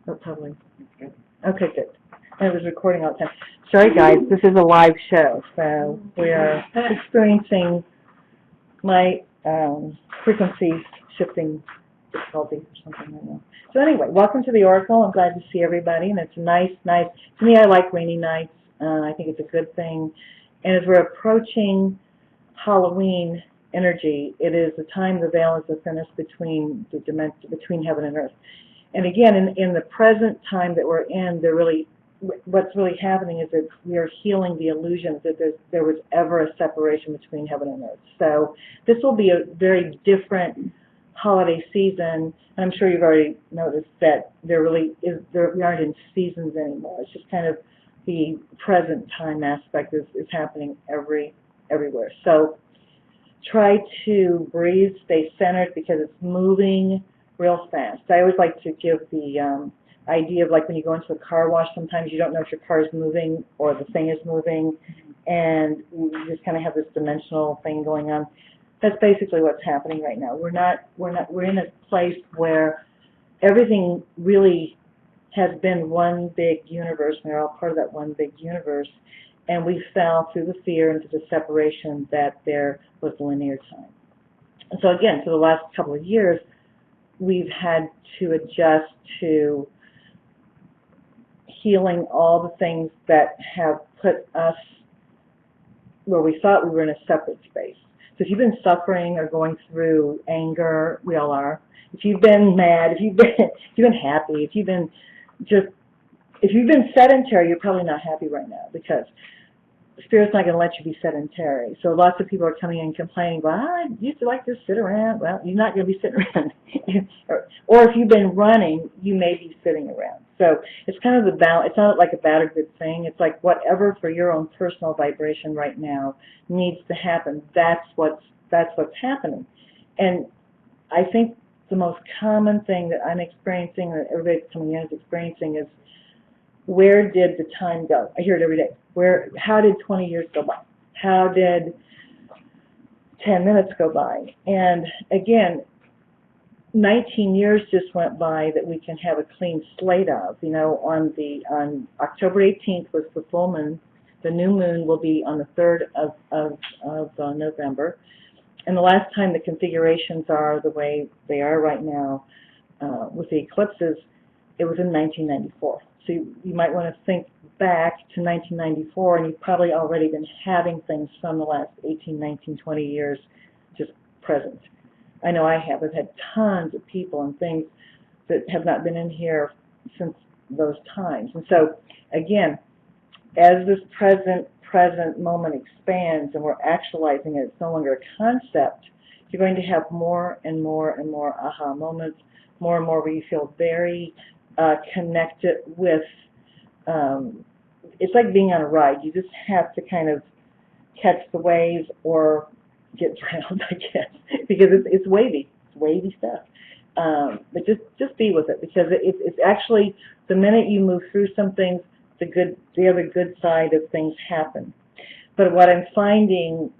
Oh, totally. Okay, good. And it was recording all the time. Sorry, guys, this is a live show, so we are experiencing my frequency shifting difficulties or something like that. So anyway, welcome to the Oracle. I'm glad to see everybody, and it's nice. To me, I like rainy nights. I think it's a good thing. And as we're approaching Halloween energy, it is the time the veil is the thinnest between between heaven and earth. And again, in the present time that we're in, what's really happening is that we are healing the illusion that there was ever a separation between heaven and earth. So this will be a very different holiday season, and I'm sure you've already noticed that we aren't in seasons anymore. It's just kind of the present time aspect is happening everywhere. So try to breathe, stay centered, because it's moving real fast. I always like to give the idea of like when you go into a car wash, sometimes you don't know if your car is moving or the thing is moving, and you just kind of have this dimensional thing going on. That's basically what's happening right now. We're in a place where everything really has been one big universe, and we're all part of that one big universe, and we fell through the fear into the separation that there was linear time. And so again, for the last couple of years, we've had to adjust to healing all the things that have put us where we thought we were in a separate space. So if you've been suffering or going through anger, we all are. If you've been mad, if you've been happy, if you've been sedentary, you're probably not happy right now, because the Spirit's not going to let you be sedentary. So lots of people are coming in complaining, well, I used to like to sit around. Well, you're not going to be sitting around. Or if you've been running, you may be sitting around. So it's kind of the balance. It's not like a bad or good thing. It's like whatever for your own personal vibration right now needs to happen. That's what's happening. And I think the most common thing that I'm experiencing, that everybody coming in is experiencing, is where did the time go? I hear it every day. How did 20 years go by? How did 10 minutes go by? And again, 19 years just went by that we can have a clean slate of. You know, on October 18th was the full moon. The new moon will be on the 3rd of November. And the last time the configurations are the way they are right now with the eclipses, it was in 1994. So you might want to think back to 1994, and you've probably already been having things from the last 18, 19, 20 years just present. I know I have. I've had tons of people and things that have not been in here since those times. And so, again, as this present moment expands and we're actualizing it, it's no longer a concept, you're going to have more and more and more aha moments, more and more where you feel very connected with, it's like being on a ride. You just have to kind of catch the waves or get drowned, I guess, because it's wavy. It's wavy stuff. But just be with it, because it's actually, the minute you move through some things, the other good side of things happen. But what I'm finding,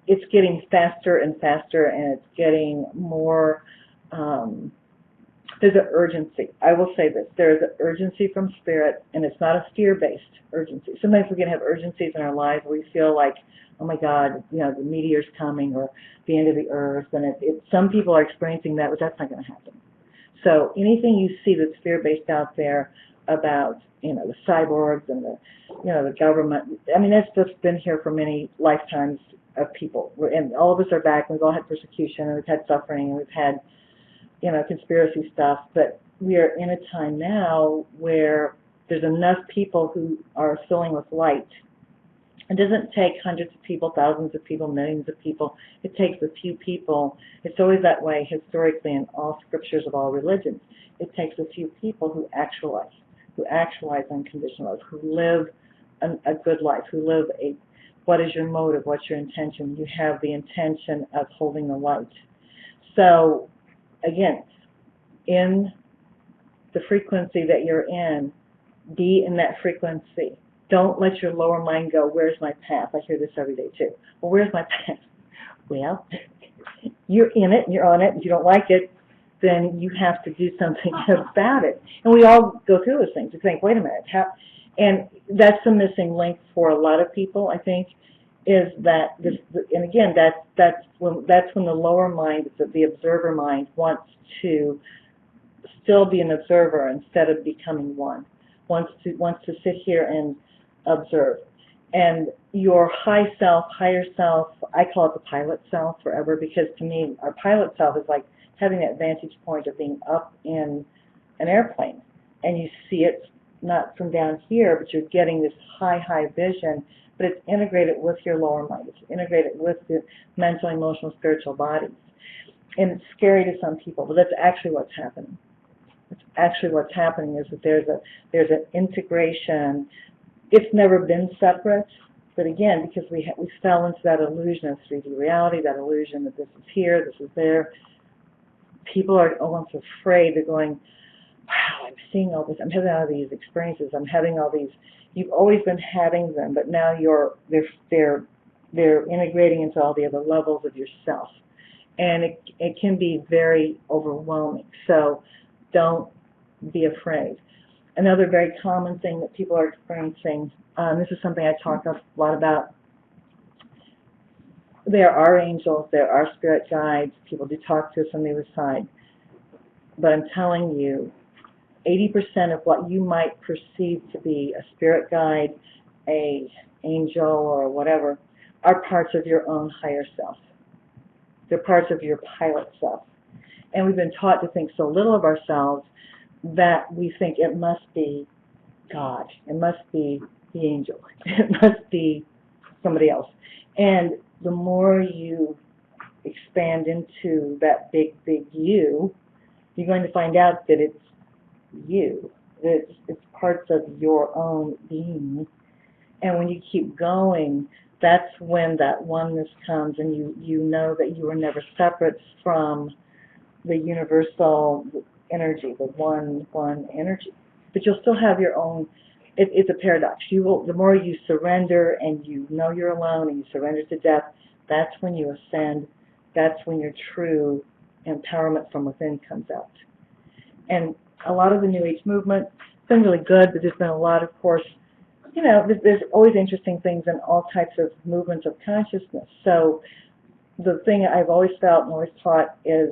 it's getting faster and faster, and it's getting more, there's an urgency. I will say this, there is an urgency from Spirit, and it's not a fear-based urgency. Sometimes we can have urgencies in our lives where we feel like, oh my God, you know, the meteor's coming, or the end of the earth, and some people are experiencing that, but that's not going to happen. So anything you see that's fear-based out there about, you know, the cyborgs and the government, I mean, that's just been here for many lifetimes of people. And all of us are back, and we've all had persecution, and we've had suffering, and we've had, you know, conspiracy stuff, but we are in a time now where there's enough people who are filling with light. It doesn't take hundreds of people, thousands of people, millions of people. It takes a few people. It's always that way historically in all scriptures of all religions. It takes a few people who actualize unconditional love, who live a good life, who live what is your motive, what's your intention? You have the intention of holding the light. So, again, in the frequency that you're in, be in that frequency. Don't let your lower mind go, where's my path? I hear this every day too. Well, where's my path? Well, you're in it, and you're on it, and if you don't like it, then you have to do something about it. And we all go through those things. You think, wait a minute, and that's the missing link for a lot of people, I think, is that this, and again, that's when the lower mind, the observer mind, wants to still be an observer instead of becoming one. Wants to sit here and observe. And your higher self, I call it the pilot self forever, because to me, our pilot self is like having that vantage point of being up in an airplane, and you see it not from down here, but you're getting this high vision, but it's integrated with your lower mind. It's integrated with the mental, emotional, spiritual bodies. And it's scary to some people, but that's actually what's happening. It's actually what's happening is that there's an integration. It's never been separate, but again, because we fell into that illusion of 3D reality, that illusion that this is here, this is there, people are almost afraid. They're going, wow, I'm seeing all this, I'm having all these experiences, I'm having all these, you've always been having them, but now they're integrating into all the other levels of yourself. And it can be very overwhelming, so don't be afraid. Another very common thing that people are experiencing, this is something I talk a lot about, there are angels, there are spirit guides, people do talk to us on the other side, but I'm telling you, 80% of what you might perceive to be a spirit guide, an angel, or whatever, are parts of your own higher self. They're parts of your pilot self. And we've been taught to think so little of ourselves that we think it must be God, it must be the angel, it must be somebody else. And the more you expand into that big you, you're going to find out that it's you. It's parts of your own being. And when you keep going, that's when that oneness comes, and you know that you are never separate from the universal energy, the one energy. But you'll still have your own. It's a paradox. You will, the more you surrender and you know you're alone and you surrender to death, that's when you ascend. That's when your true empowerment from within comes out. And a lot of the New Age movement has been really good, but there's been a lot, of course, you know, there's always interesting things in all types of movements of consciousness. So the thing I've always felt and always taught is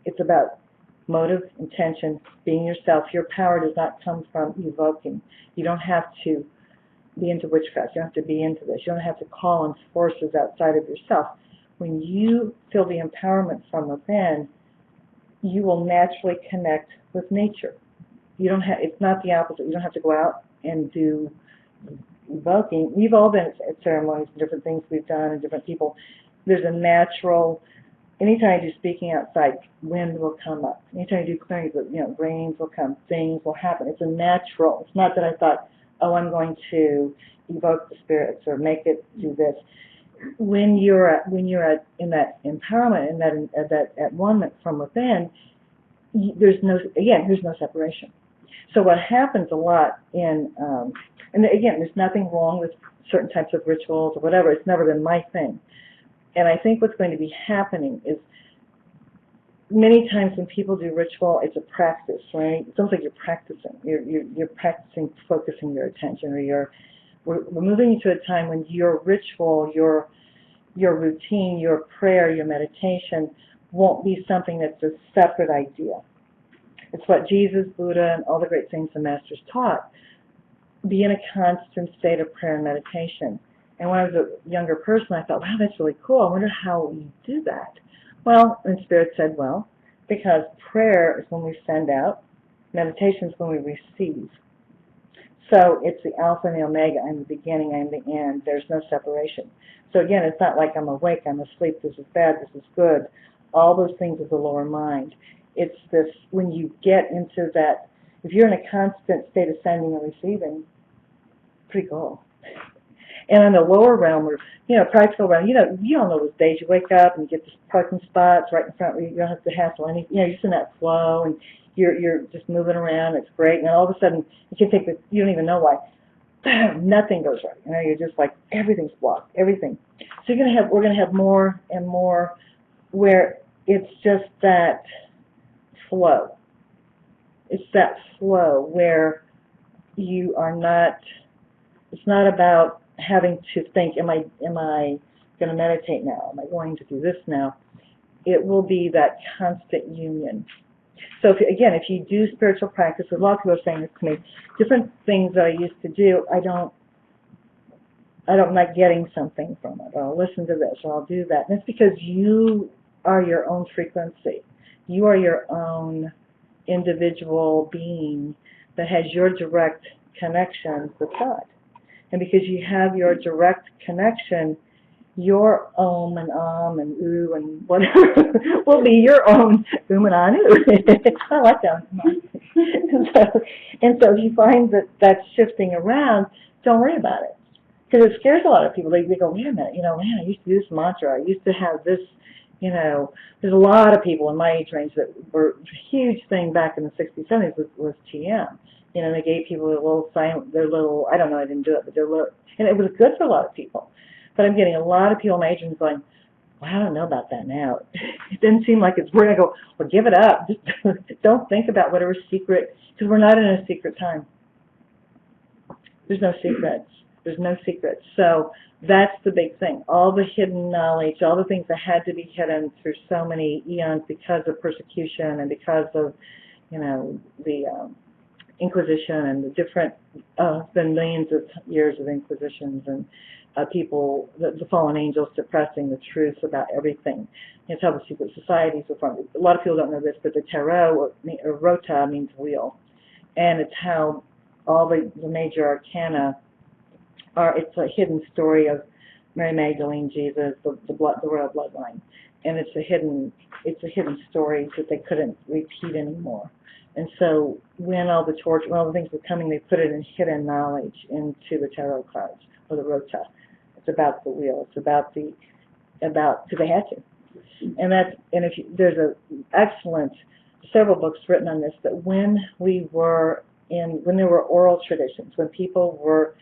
it's about motive, intention, being yourself. Your power does not come from evoking. You don't have to be into witchcraft. You don't have to be into this. You don't have to call on forces outside of yourself. When you feel the empowerment from within, you will naturally connect with nature. You don't have. It's not the opposite. You don't have to go out and do evoking. We've all been at ceremonies and different things we've done and different people. There's a natural. Anytime you do speaking outside, wind will come up. Anytime you do clearing, you know, rains will come, things will happen. It's a natural. It's not that I thought, oh, I'm going to evoke the spirits or make it do this. When you're in that empowerment, in that at one from within, there's no separation. So what happens a lot in and again, there's nothing wrong with certain types of rituals or whatever. It's never been my thing. And I think what's going to be happening is many times when people do ritual, it's a practice, right? It's almost like you're practicing. You're practicing focusing your attention, or we're moving into a time when your ritual, your routine, your prayer, your meditation won't be something that's a separate idea. It's what Jesus, Buddha, and all the great saints and masters taught. Be in a constant state of prayer and meditation. And when I was a younger person, I thought, wow, that's really cool. I wonder how you do that. Well, and Spirit said, well, because prayer is when we send out, meditation is when we receive. So it's the Alpha and the Omega. I'm the beginning, I'm the end. There's no separation. So again, it's not like I'm awake, I'm asleep, this is bad, this is good. All those things is the lower mind. It's this, when you get into that, if you're in a constant state of sending and receiving, pretty cool. And in the lower realm, or practical realm, you all know those days you wake up and you get the parking spots right in front where you don't have to hassle any. You're just in that flow and you're just moving around. It's great, and then all of a sudden you can take the, you don't even know why. Nothing goes right. You're just like everything's blocked, everything. So we're gonna have more and more where it's just that flow. It's that flow where you are not, it's not about having to think, am I going to meditate now? Am I going to do this now? It will be that constant union. So if you do spiritual practice, a lot of people are saying this to me, different things that I used to do, I'm not getting something from it, or I'll listen to this, or I'll do that. And it's because you are your own frequency. You are your own individual being that has your direct connection with God. And because you have your direct connection, your and and ooh and whatever will be your own and ooh. I like that one. and so if you find that that's shifting around, don't worry about it. Because it scares a lot of people. They go, wait a minute, man, I used to do this mantra. I used to have this, there's a lot of people in my age range that were a huge thing back in the 60s, 70s was TM. They gave people their little, I don't know, I didn't do it, but their little, and it was good for a lot of people. But I'm getting a lot of people in my age range going, well, I don't know about that now. It didn't seem like it's weird. I go, well, give it up. Just don't think about whatever secret, because we're not in a secret time. There's no secrets. There's no secrets. So that's the big thing. All the hidden knowledge, all the things that had to be hidden through so many eons because of persecution and because of, the Inquisition and the different, been millions of years of Inquisitions and people, the fallen angels suppressing the truth about everything. It's how the secret societies were formed. A lot of people don't know this, but the tarot, or rota, means wheel. And it's how all the major arcana it's a hidden story of Mary Magdalene, Jesus, the royal bloodline, and it's a hidden story that they couldn't repeat anymore. And so when all the things were coming, they put it in hidden knowledge into the tarot cards or the rota. It's about the wheel. It's about because they had to. And there's several books written on this, that when there were oral traditions, when people were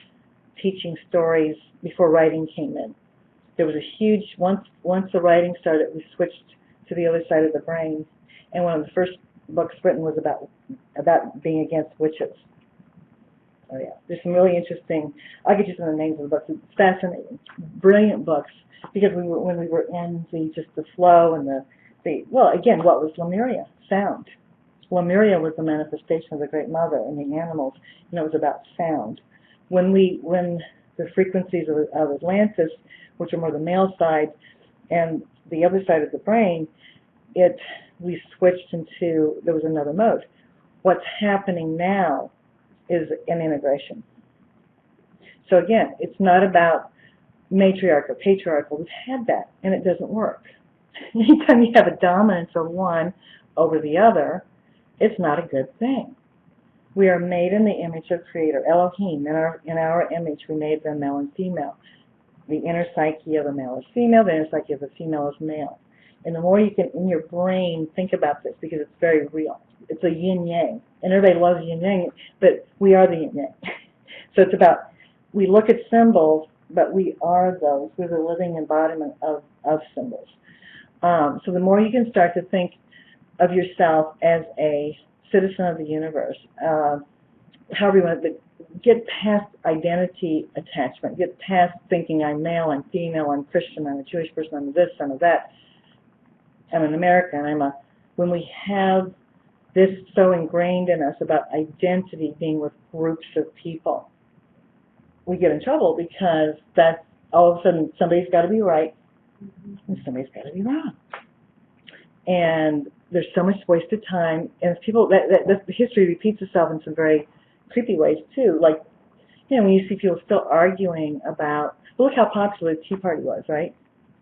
teaching stories before writing came in, there was a huge, once the writing started, we switched to the other side of the brain, and one of the first books written was about being against witches. Oh yeah, there's some really interesting, I'll get you some of the names of the books, it's fascinating, brilliant books, because when we were in the flow and what was Lemuria? Sound. Lemuria was the manifestation of the Great Mother and the animals, and it was about sound. When the frequencies of Atlantis, which are more the male side, and the other side of the brain, we switched into, there was another mode. What's happening now is an integration. So again, it's not about matriarch or patriarchal. We've had that, and it doesn't work. Anytime you have a dominance of one over the other, it's not a good thing. We are made in the image of Creator, Elohim. In our image, we made them male and female. The inner psyche of a male is female, the inner psyche of a female is male. And the more you can, in your brain, think about this, because it's very real. It's a yin-yang. And everybody loves yin-yang, but we are the yin-yang. So it's about, we look at symbols, but we are those. We're the living embodiment of symbols. So the more you can start to think of yourself as a citizen of the universe, however you want to get past identity attachment, get past thinking I'm male, I'm female, I'm Christian, I'm a Jewish person, I'm this, I'm a that, I'm an American, when we have this so ingrained in us about identity being with groups of people, we get in trouble, because that's all of a sudden somebody's got to be right and somebody's got to be wrong. And there's so much wasted time, and people, the history repeats itself in some very creepy ways too. Like, when you see people still arguing about, look how popular the Tea Party was, right?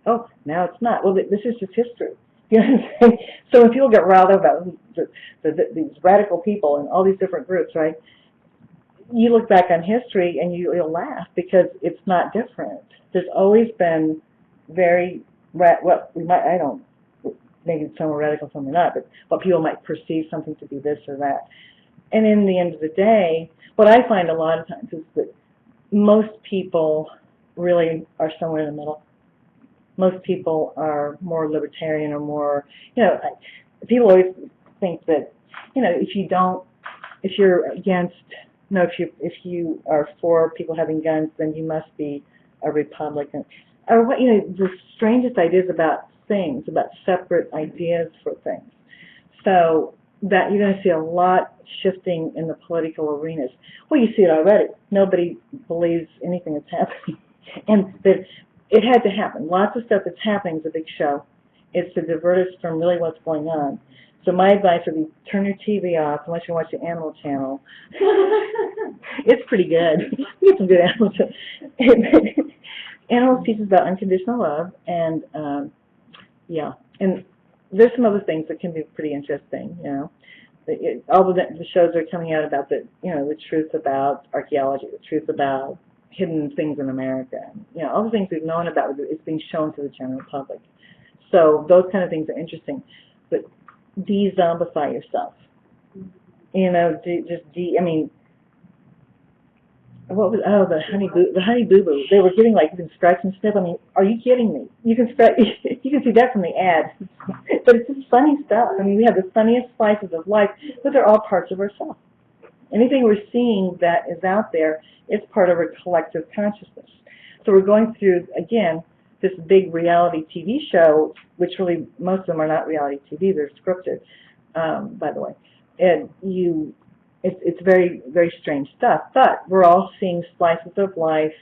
Oh, now it's not. Well, this is just history. You know what I'm saying? So when people get riled up about these radical people and all these different groups, right? You look back on history and you'll laugh, because it's not different. There's always been maybe some are radical, some are not, but what people might perceive something to be this or that. And in the end of the day, what I find a lot of times is that most people really are somewhere in the middle. Most people are more libertarian or more, people always, think that, you know, if you're against, no, if you are for people having guns, then you must be a Republican. Or what, you know, the strangest ideas about things, about separate ideas for things. So that you're going to see a lot shifting in the political arenas. Well, you see it already. Nobody believes anything that's happening. And that it had to happen. Lots of stuff that's happening is a big show. It's to divert us from really what's going on. So my advice would be turn your TV off unless you watch the Animal Channel. It's pretty good. You get some good Animal Channel. Animals teaches about unconditional love, and yeah, and there's some other things that can be pretty interesting. You know, all the shows are coming out about the, you know, the truth about archaeology, the truth about hidden things in America. You know, all the things we've known about is being shown to the general public. So those kind of things are interesting, but de-zombify yourself. You know, I mean, what was, oh, the honey boo boo. They were giving, like, you can scratch and sniff. I mean, are you kidding me? You can scratch. You can see that from the ad, but it's just funny stuff. I mean, we have the funniest slices of life, but they're all parts of ourselves. Anything we're seeing that is out there is part of our collective consciousness. So we're going through, again, this big reality TV show, which really, most of them are not reality TV, they're scripted, by the way. And it's very, very strange stuff, but we're all seeing slices of life.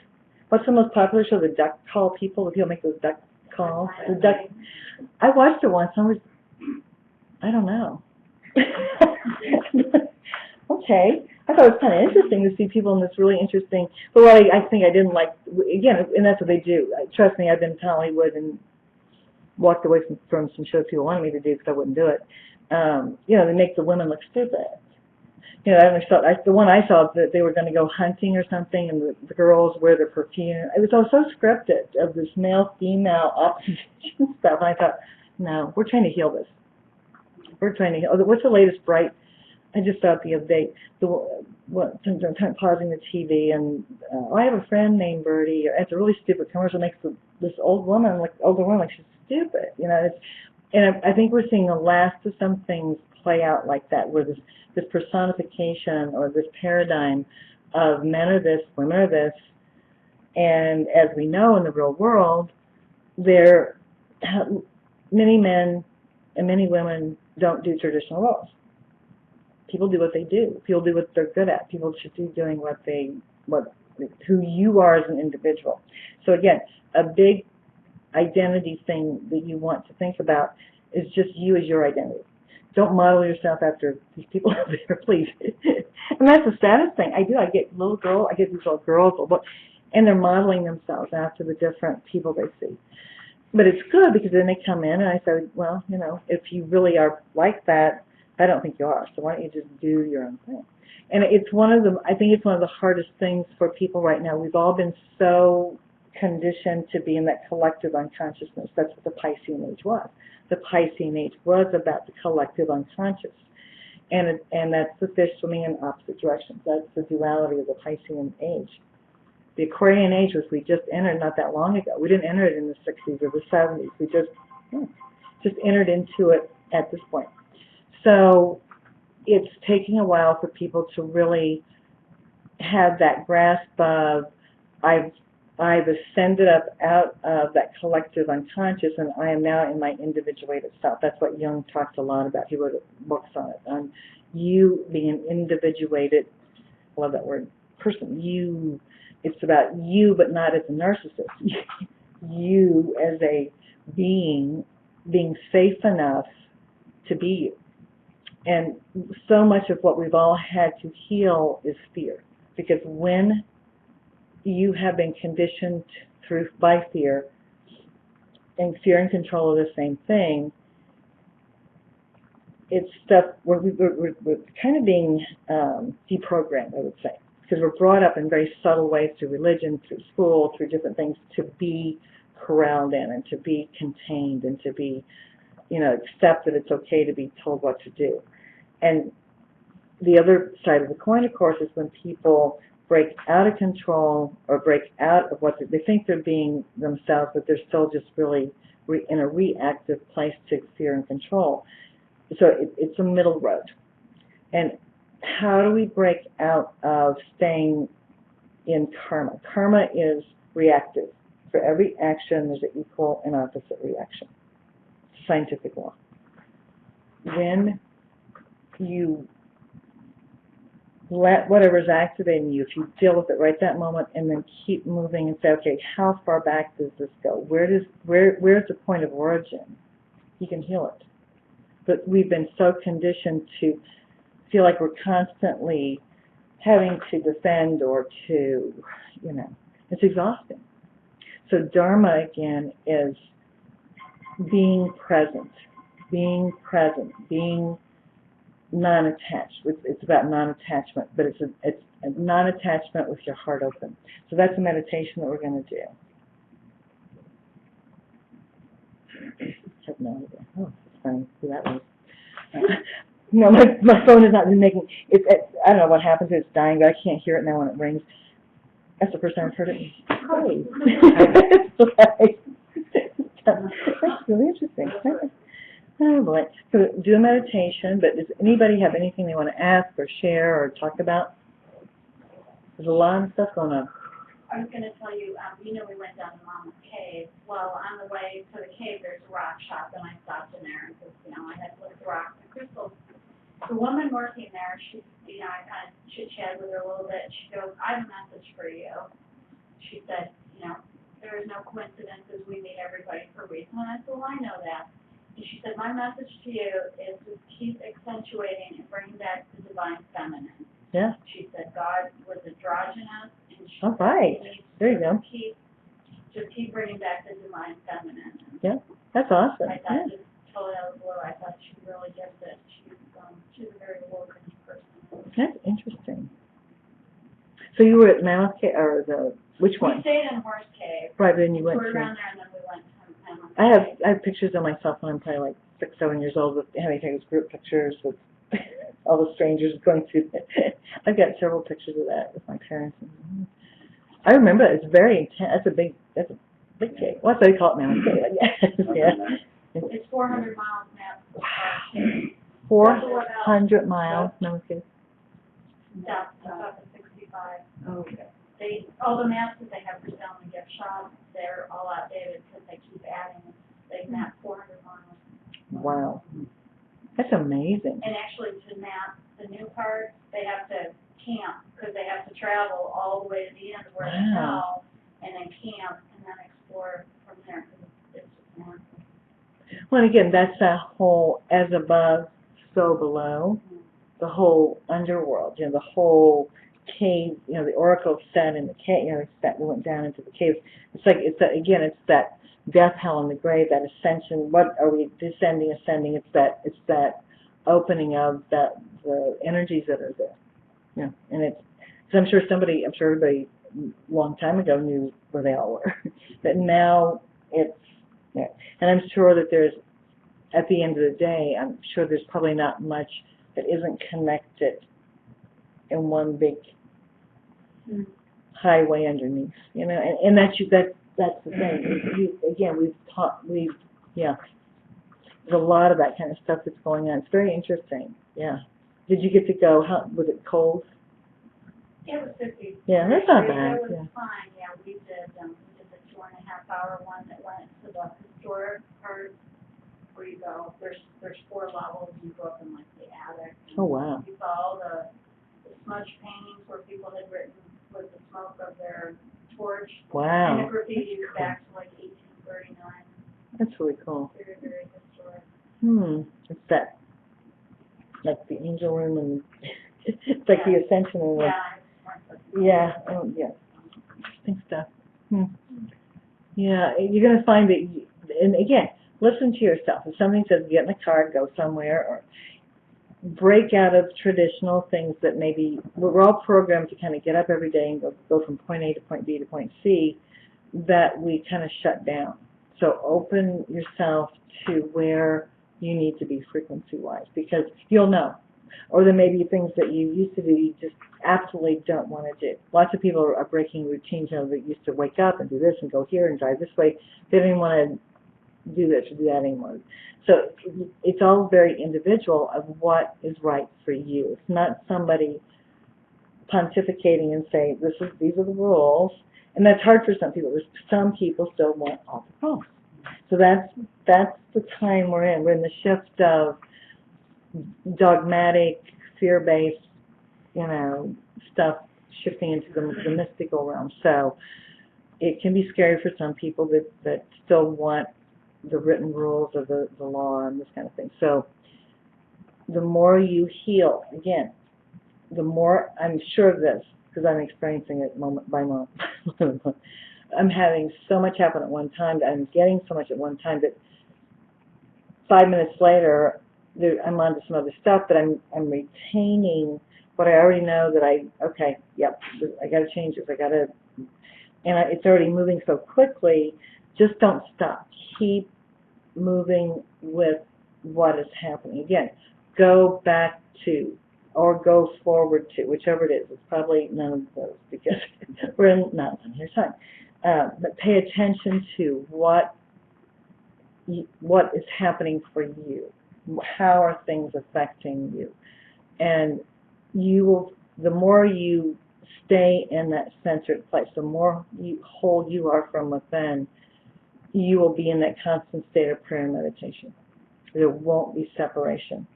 What's the most popular show? The duck call people? The people make those duck calls? The duck. I watched it once, and I don't know. Okay. I thought it was kind of interesting to see people in this really interesting, but what I think I didn't like, again, and that's what they do. Trust me, I've been to Hollywood and walked away from some shows people wanted me to do because I wouldn't do it. You know, they make the women look stupid. You know, the one I saw, that they were going to go hunting or something, and the girls wear their perfume. It was all so scripted, of this male-female opposition stuff. And I thought, no, we're trying to heal this. We're trying to heal. What's the latest bright? I just thought the other day, I'm pausing the TV, and I have a friend named Bertie. It's a really stupid commercial. Makes this older woman like she's stupid. You know, and I think we're seeing the last of some things play out like that, where this personification or this paradigm of men are this, women are this, and as we know in the real world, many men and many women don't do traditional roles. People do what they do. People do what they're good at. People should be doing who you are as an individual. So again, a big identity thing that you want to think about is just you as your identity. Don't model yourself after these people out there, please. And that's the saddest thing. I get these little girls, and they're modeling themselves after the different people they see. But it's good because then they come in and I say, well, you know, if you really are like that, I don't think you are. So why don't you just do your own thing? And I think it's one of the hardest things for people right now. We've all been so conditioned to be in that collective unconsciousness. That's what the Piscean age was. The Piscean age was about the collective unconscious. And that's the fish swimming in opposite directions. That's the duality of the Piscean age. The Aquarian age was we just entered not that long ago. We didn't enter it in the 60s or the 70s. We just entered into it at this point. So it's taking a while for people to really have that grasp of I've ascended up out of that collective unconscious, and I am now in my individuated self. That's what Jung talks a lot about. He wrote books on it, on you being an individuated, I love that word, person. It's about you, but not as a narcissist. You as a being safe enough to be you. And so much of what we've all had to heal is fear, because when you have been conditioned by fear, and fear and control are the same thing, it's stuff where we're kind of being deprogrammed, I would say, because we're brought up in very subtle ways through religion, through school, through different things, to be corralled in and to be contained and to be, accept that it's okay to be told what to do. And the other side of the coin, of course, is when people break out of control or break out of what they think they're being themselves, but they're still just really in a reactive place to fear and control. So it's a middle road. And how do we break out of staying in karma? Karma is reactive. For every action, there's an equal and opposite reaction. Scientific law. When you let whatever's activating you, if you deal with it right that moment and then keep moving and say, okay, how far back does this go? Where's the point of origin? You can heal it. But we've been so conditioned to feel like we're constantly having to defend or to, it's exhausting. So Dharma, again, is being present, being non-attached. It's about non-attachment, but it's a non-attachment with your heart open. So that's a meditation that we're going to do. I have no idea. Oh, it's funny. See, that was... no, my phone is not making... I don't know what happens. It's dying, but I can't hear it now when it rings. That's the first time I've heard it. That's really interesting. Oh boy. So do a meditation, but does anybody have anything they want to ask or share or talk about? There's a lot of stuff going on. I was going to tell you, we went down to Mama's Cave. Well, on the way to the cave, there's a rock shop, and I stopped in there because, I had to look at the rocks and crystals. The woman working there, I kind of chit-chatted with her a little bit. She goes, I have a message for you. She said, there is no coincidences. We meet everybody for a reason. And I said, well, I know that. And she said, my message to you is to keep accentuating and bringing back the divine feminine. Yeah. She said God was androgynous, and she all right. There you go. Just keep bringing back the divine feminine. Yeah, that's awesome. I thought, just totally out of the blue, I thought she really gets it. She's a very awoken person. That's interesting. So you were at Mammoth Cave, or which one? We stayed in Horse Cave. Right, then you went to... We were around there, and then we went to Mammoth Cave. I have pictures of myself when I'm probably like 6, 7 years old with having taken group pictures with all the strangers going through it. I've got several pictures of that with my parents. I remember it's very intense. That's a big cave. Well, that's what they call it, Mammoth Cave, I guess. Yeah. It's 400 miles now. Wow. 400 miles, Mammoth Cave. South of 65. Okay. All the maps that they have for sale in the gift shop, they're all outdated because they keep adding. They map 400 miles. Wow. That's amazing. And actually, to map the new part, they have to camp because they have to travel all the way to the end where they know, and then camp and then explore from there because it's just massive. Well, again, that's that whole as above, so below, the whole underworld, the whole cave, the oracle sat in the cave, we went down into the cave. It's like, it's that death, hell, and the grave, that ascension. What are we descending, ascending? It's that opening of the energies that are there. Yeah, and it's, because I'm sure everybody a long time ago knew where they all were. But now it's, yeah. And I'm sure that there's, at the end of the day, I'm sure there's probably not much that isn't connected in one big highway underneath, and that's the thing. There's a lot of that kind of stuff that's going on. It's very interesting. Yeah. Did you get to go? Was it cold? It was 50. Yeah, that's not bad. It was fine. Yeah, we did the 2.5-hour one that went to the historic part where you go. There's 4 levels. You go up in like the attic. Oh wow. You saw all the smudge paintings where people had written with the smoke of their torch. Wow. And the graffiti is back to like 1839. That's really cool. Very, very historic. It's that, like the angel room, and it's like the ascension room. Yeah. Oh, yeah. Interesting stuff. Yeah, you're going to find that, and again, listen to yourself. If somebody says get in a car, go somewhere, or break out of traditional things that maybe, we're all programmed to kind of get up every day and go from point A to point B to point C, that we kind of shut down. So open yourself to where you need to be frequency-wise, because you'll know. Or there may be things that you used to do you just absolutely don't want to do. Lots of people are breaking routines, that used to wake up and do this and go here and drive this way. They don't even want to do this or do that anymore. So it's all very individual of what is right for you. It's not somebody pontificating and saying, these are the rules. And that's hard for some people. Some people still want all the rules. So that's the time we're in. We're in the shift of dogmatic, fear-based, stuff shifting into the mystical realm. So it can be scary for some people that still want the written rules of the law and this kind of thing. So the more you heal, again, the more, I'm sure of this, because I'm experiencing it moment by moment. I'm having so much happen at one time, I'm getting so much at one time that 5 minutes later, I'm on to some other stuff, but I'm retaining what I already know that I got to change this, it's already moving so quickly. Just don't stop. Keep moving with what is happening. Again, go back to or go forward to, whichever it is. It's probably none of those because we're not on your time. But pay attention to what is happening for you. How are things affecting you? And you will, the more you stay in that centered place, the more whole you are from within, you will be in that constant state of prayer and meditation. There won't be separation.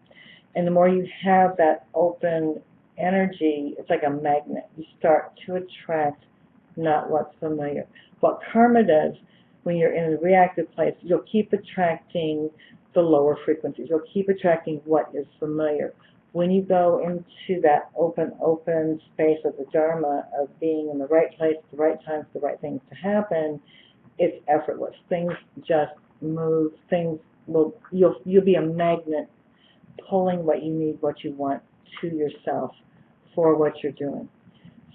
And the more you have that open energy, it's like a magnet. You start to attract not what's familiar. What karma does when you're in a reactive place, you'll keep attracting the lower frequencies. You'll keep attracting what is familiar. When you go into that open space of the Dharma, of being in the right place, the right time, the right things to happen, it's effortless. Things just move. You'll be a magnet pulling what you need, what you want to yourself for what you're doing.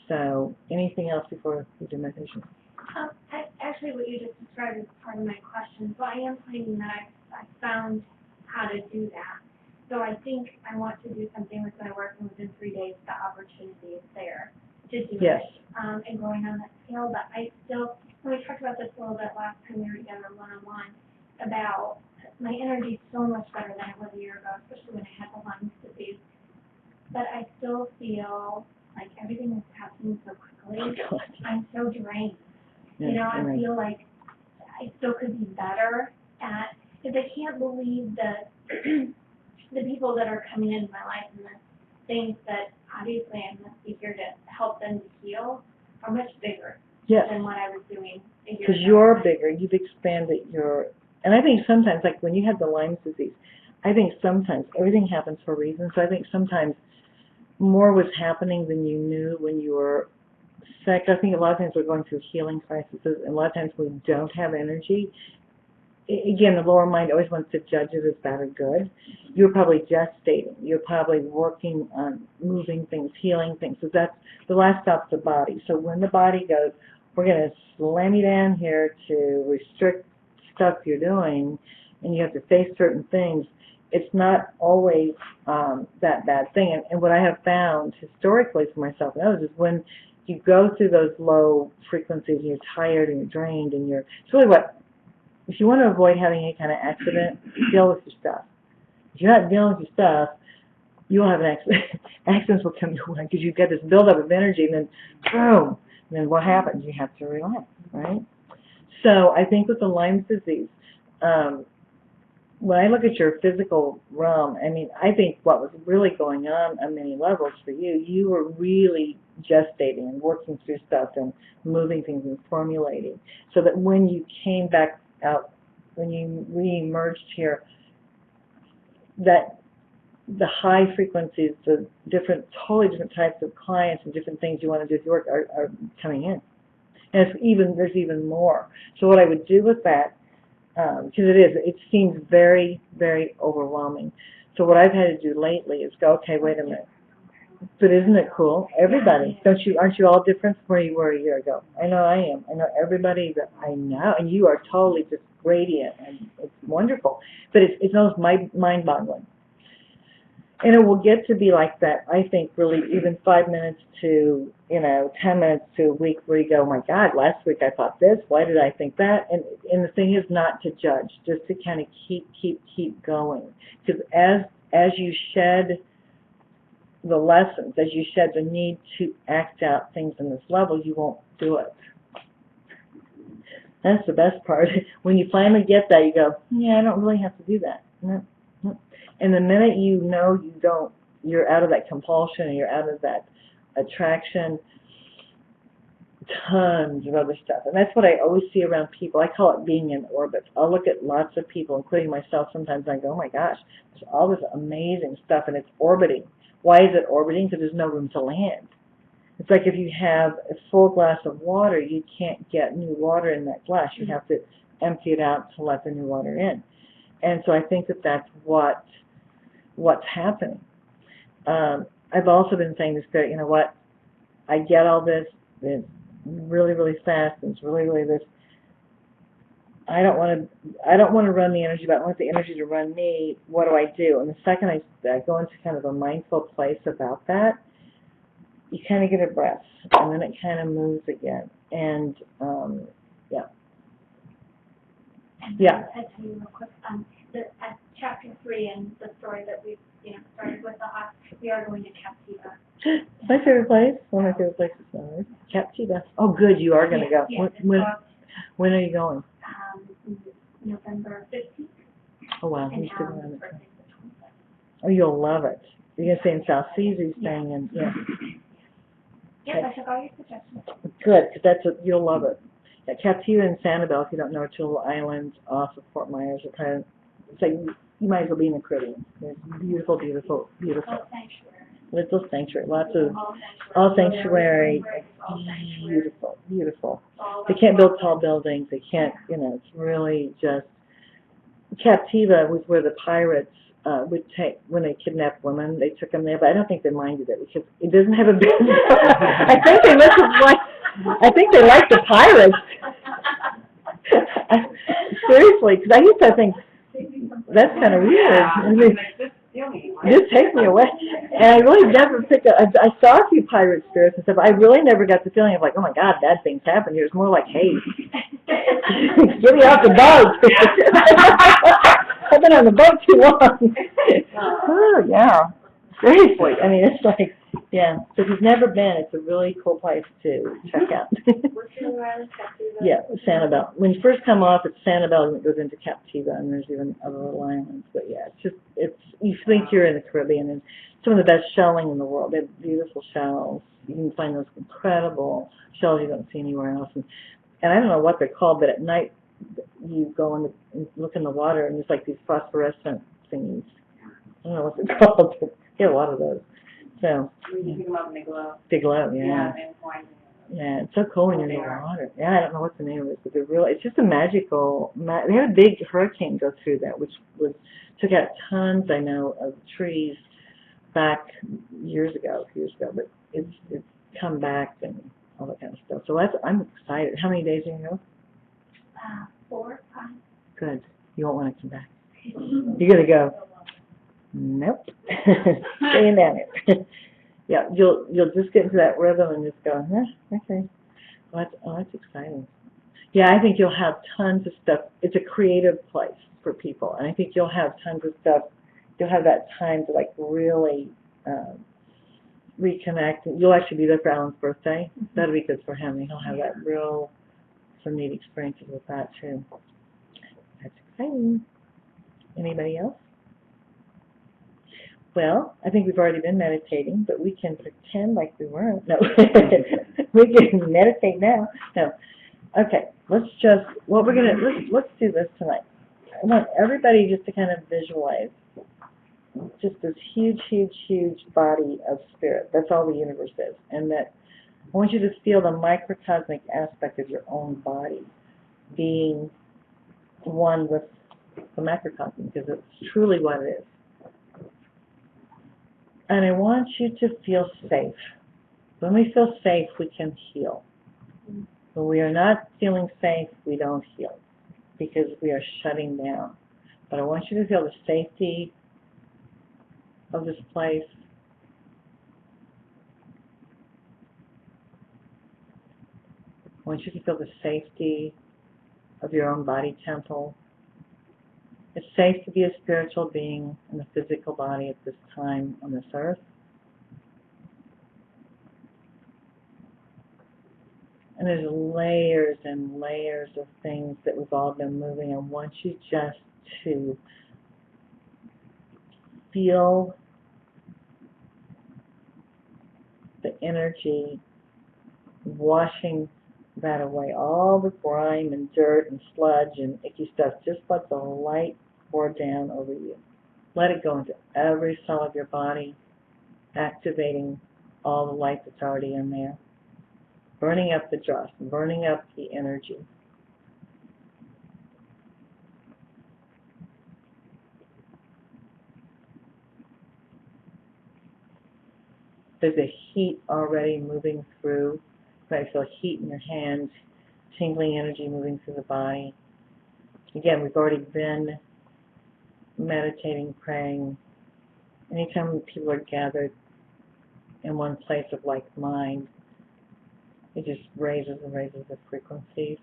So, anything else before we do meditation? Actually, what you just described is part of my question. So I am finding that I found how to do that. So I think I want to do something with my work, and within 3 days the opportunity is there to do yes. it and going on that scale. But I still, when we talked about this a little bit last time we were together one-on-one, about my energy is so much better than it was a year ago, especially when I had the Lyme disease. But I still feel like everything is happening so quickly. I'm so drained. I feel like I still could be better at, because I can't believe that the people that are coming into my life and the things that obviously I'm going to be here to help them to heal are much bigger than what I was doing a year ago. Because you're bigger. You've expanded and I think sometimes, like when you had the Lyme disease, I think sometimes everything happens for a reason. So I think sometimes more was happening than you knew when you were sick. I think a lot of times we're going through healing crises, and a lot of times we don't have energy. Again, the lower mind always wants to judge it as bad or good. You're probably gestating. You're probably working on moving things, healing things. So that's the last stop's the body. So when the body goes, we're going to slam you down here to restrict stuff you're doing, and you have to face certain things, it's not always that bad thing. And what I have found historically for myself and others is when you go through those low frequencies and you're tired and you're drained and it's really if you want to avoid having any kind of accident, deal with your stuff. If you're not dealing with your stuff, you will have an accident. Accidents will come your way because you've got this buildup of energy and then boom, and then what happens? You have to relax, right? So I think with the Lyme disease, when I look at your physical realm, I think what was really going on many levels for you, you were really gestating and working through stuff and moving things and formulating, so that when you came back out, when you re-emerged here, that the high frequencies, the totally different types of clients and different things you want to do with your work are coming in. And there's even more. So what I would do with that, because it seems very, very overwhelming. So what I've had to do lately is go, okay, wait a minute. But isn't it cool? Everybody, aren't you all different from where you were a year ago? I know I am. I know everybody that I know, and you are totally just radiant, and it's wonderful. But it's almost mind-boggling. And it will get to be like that, I think, really, even 5 minutes to, 10 minutes to a week where you go, oh my God, last week I thought this, why did I think that? And the thing is not to judge, just to kind of keep going. Because as you shed the lessons, as you shed the need to act out things in this level, you won't do it. That's the best part. When you finally get that, you go, yeah, I don't really have to do that. No. And the minute you know you don't, you're out of that compulsion and you're out of that attraction, tons of other stuff. And that's what I always see around people. I call it being in orbit. I'll look at lots of people, including myself, sometimes I go, oh my gosh, there's all this amazing stuff and it's orbiting. Why is it orbiting? Because there's no room to land. It's like if you have a full glass of water, you can't get new water in that glass. You have to empty it out to let the new water in. And so I think that that's what's happening. I've also been saying to Spirit, you know what, I get all this, it's really, really fast, and it's really, really this. I don't want to run the energy, but I want the energy to run me. What do I do? And the second I go into kind of a mindful place about that, you kind of get a breath, and then it kind of moves again. And yeah. And Yeah. I'll tell you real quick, at chapter 3 in the story that we started with the hawk, we are going to Captiva. It's my favorite place. One of my favorite places on earth. Captiva. Oh, good. You are going to go. Yes, when are you going? November 15th. Oh, wow. And You're sticking around. birthday the 27th. Oh, you'll love it. You're going to stay in South Seas, or you're staying in, yeah. Yes, I took all your suggestions. Good, because you'll love it. Yeah, Captiva and Sanibel, if you don't know, are two little islands off of Fort Myers. It's like you might as well be in the Caribbean. It's beautiful, beautiful, beautiful. Oh, sanctuary. Little sanctuary, lots of all sanctuary. Beautiful, beautiful. They can't build tall buildings. They can't, it's really just. Captiva was where the pirates would take, when they kidnapped women, they took them there, but I don't think they minded it because it doesn't have a business. I think they like the pirates. Seriously, because I used to think, that's kind of weird. Just take me away. And I really never picked up, I saw a few pirate spirits and stuff, I really never got the feeling of like, oh my God, bad things happen here. It's more like, hey, get me off the boat. I've been on the boat too long. Oh, yeah. Seriously. I mean, it's like, yeah. So if you've never been, it's a really cool place to check out. Yeah, Sanibel. When you first come off, it's Sanibel, and it goes into Captiva, and there's even other little islands. But yeah, you think you're in the Caribbean, and some of the best shelling in the world. They have beautiful shells. You can find those incredible shells you don't see anywhere else. And I don't know what they're called, but at night you go and look in the water, and there's like these phosphorescent thingies. I don't know what they're called. But get a lot of those. So You pick them up and they glow. they glow, yeah. Yeah, it's so cool when you're in the water. Yeah, I don't know what the name of it, but they're really, it's just a magical, they had a big hurricane go through that, which took out tons, I know, of trees back years ago, but it's come back and all that kind of stuff. So I'm excited. How many days are you going to go? 4, 5. Good. You won't want to come back. You're going to go, nope, staying down here. Yeah, you'll just get into that rhythm and just go, okay. Well, that's exciting. Yeah, I think you'll have tons of stuff. It's a creative place for people, and I think you'll have tons of stuff. You'll have that time to like really reconnect. You'll actually be there for Alan's birthday. That'll be good for him. And he'll have that some neat experiences with that too. That's exciting. Anybody else? Well, I think we've already been meditating, but we can pretend like we weren't. No, we can meditate now. No, okay. Let's do this tonight. I want everybody just to kind of visualize just this huge, huge, huge body of spirit. That's all the universe is, and that I want you to feel the microcosmic aspect of your own body being one with the macrocosm, because it's truly what it is. And I want you to feel safe. When we feel safe, we can heal. When we are not feeling safe, we don't heal because we are shutting down. But I want you to feel the safety of this place. I want you to feel the safety of your own body temple. It's safe to be a spiritual being in the physical body at this time on this earth. And there's layers and layers of things that we've all been moving. I want you just to feel the energy washing that away. All the grime and dirt and sludge and icky stuff, just let the light pour down over you. Let it go into every cell of your body, activating all the light that's already in there. Burning up the dross, burning up the energy. There's a heat already moving through. You might feel heat in your hands, tingling energy moving through the body. Again, we've already been meditating, praying. Anytime people are gathered in one place of like mind, it just raises and raises the frequencies.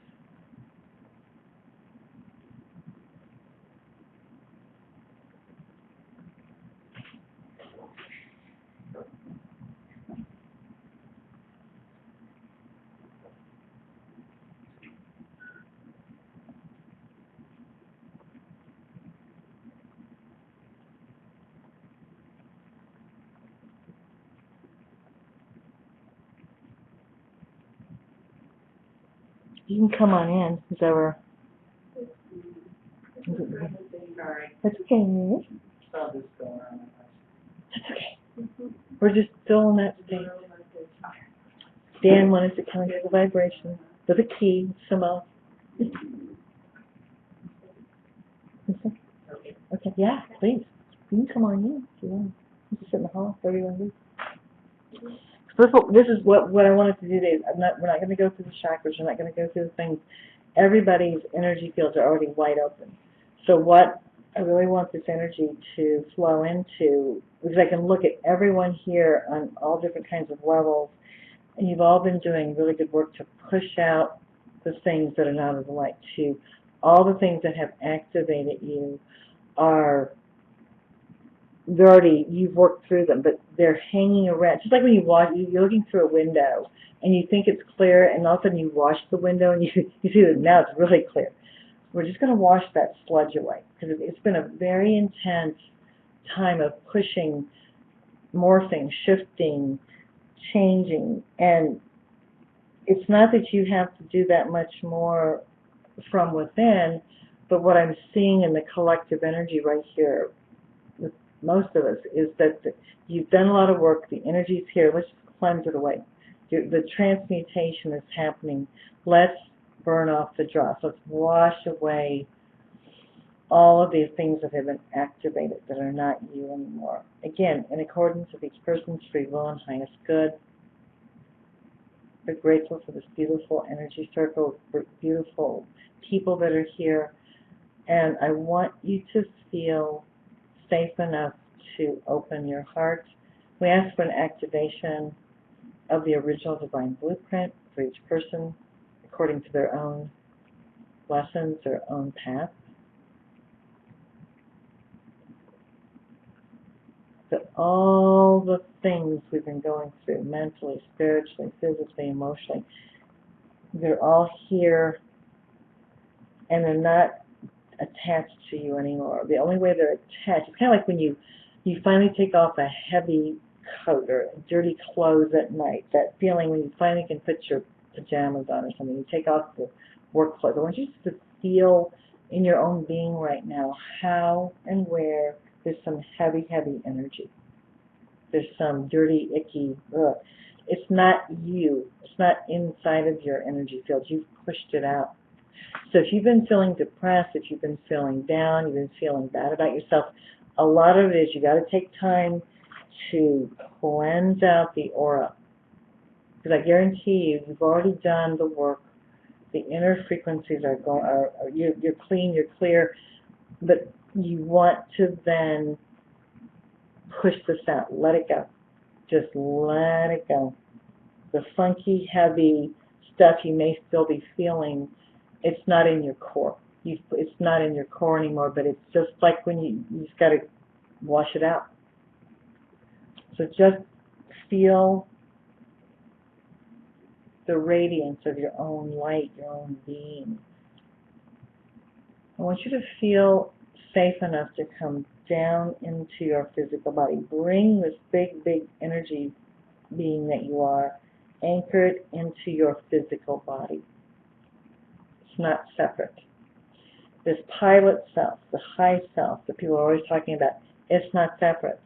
You can come on in, whoever. That's okay. That's okay. We're just still in that state. Dan wanted to come into the vibration with a key, Samo. Okay, yeah, please. You can come on in if you want. You can sit in the hall, wherever you want to be. First of all, this is what I wanted to do today. We're not going to go through the chakras. We're not going to go through the things. Everybody's energy fields are already wide open. So what I really want this energy to flow into, because I can look at everyone here on all different kinds of levels, and you've all been doing really good work to push out the things that are not of the light. To all the things that have activated you are, you've worked through them, but they're hanging around. Just like when you watch, you're looking through a window and you think it's clear, and all of a sudden you wash the window and you see that now it's really clear. We're just going to wash that sludge away, because it's been a very intense time of pushing, morphing, shifting, changing, and it's not that you have to do that much more from within, but what I'm seeing in the collective energy right here with most of us is that you've done a lot of work, the energy's here, let's just cleanse it away. The transmutation is happening. Let's burn off the dross. Let's wash away all of these things that have been activated that are not you anymore. Again, in accordance with each person's free will and highest good. We're grateful for this beautiful energy circle, for beautiful people that are here. And I want you to feel safe enough to open your heart. We ask for an activation of the original divine blueprint for each person according to their own lessons, their own path. That all the things we've been going through, mentally, spiritually, physically, emotionally, they're all here and they're not attached to you anymore. The only way they're attached, it's kind of like when you finally take off a heavy coat or dirty clothes at night, that feeling when you finally can put your pajamas on or something, you take off the work clothes. I want you to feel in your own being right now how and where there's some heavy, heavy energy. There's some dirty, icky, ugh. It's not you. It's not inside of your energy field. You've pushed it out. So if you've been feeling depressed, if you've been feeling down, you've been feeling bad about yourself, a lot of it is you got to take time to cleanse out the aura. Because I guarantee you, you've already done the work. The inner frequencies are going. You're clean. You're clear. But you want to then push this out. Let it go. Just let it go. The funky, heavy stuff you may still be feeling, it's not in your core. It's not in your core anymore, but it's just like when you just got to wash it out. So just feel the radiance of your own light, your own being. I want you to feel safe enough to come down into your physical body. Bring this big, big energy being that you are anchored into your physical body. It's not separate. This pilot self, the high self that people are always talking about, it's not separate.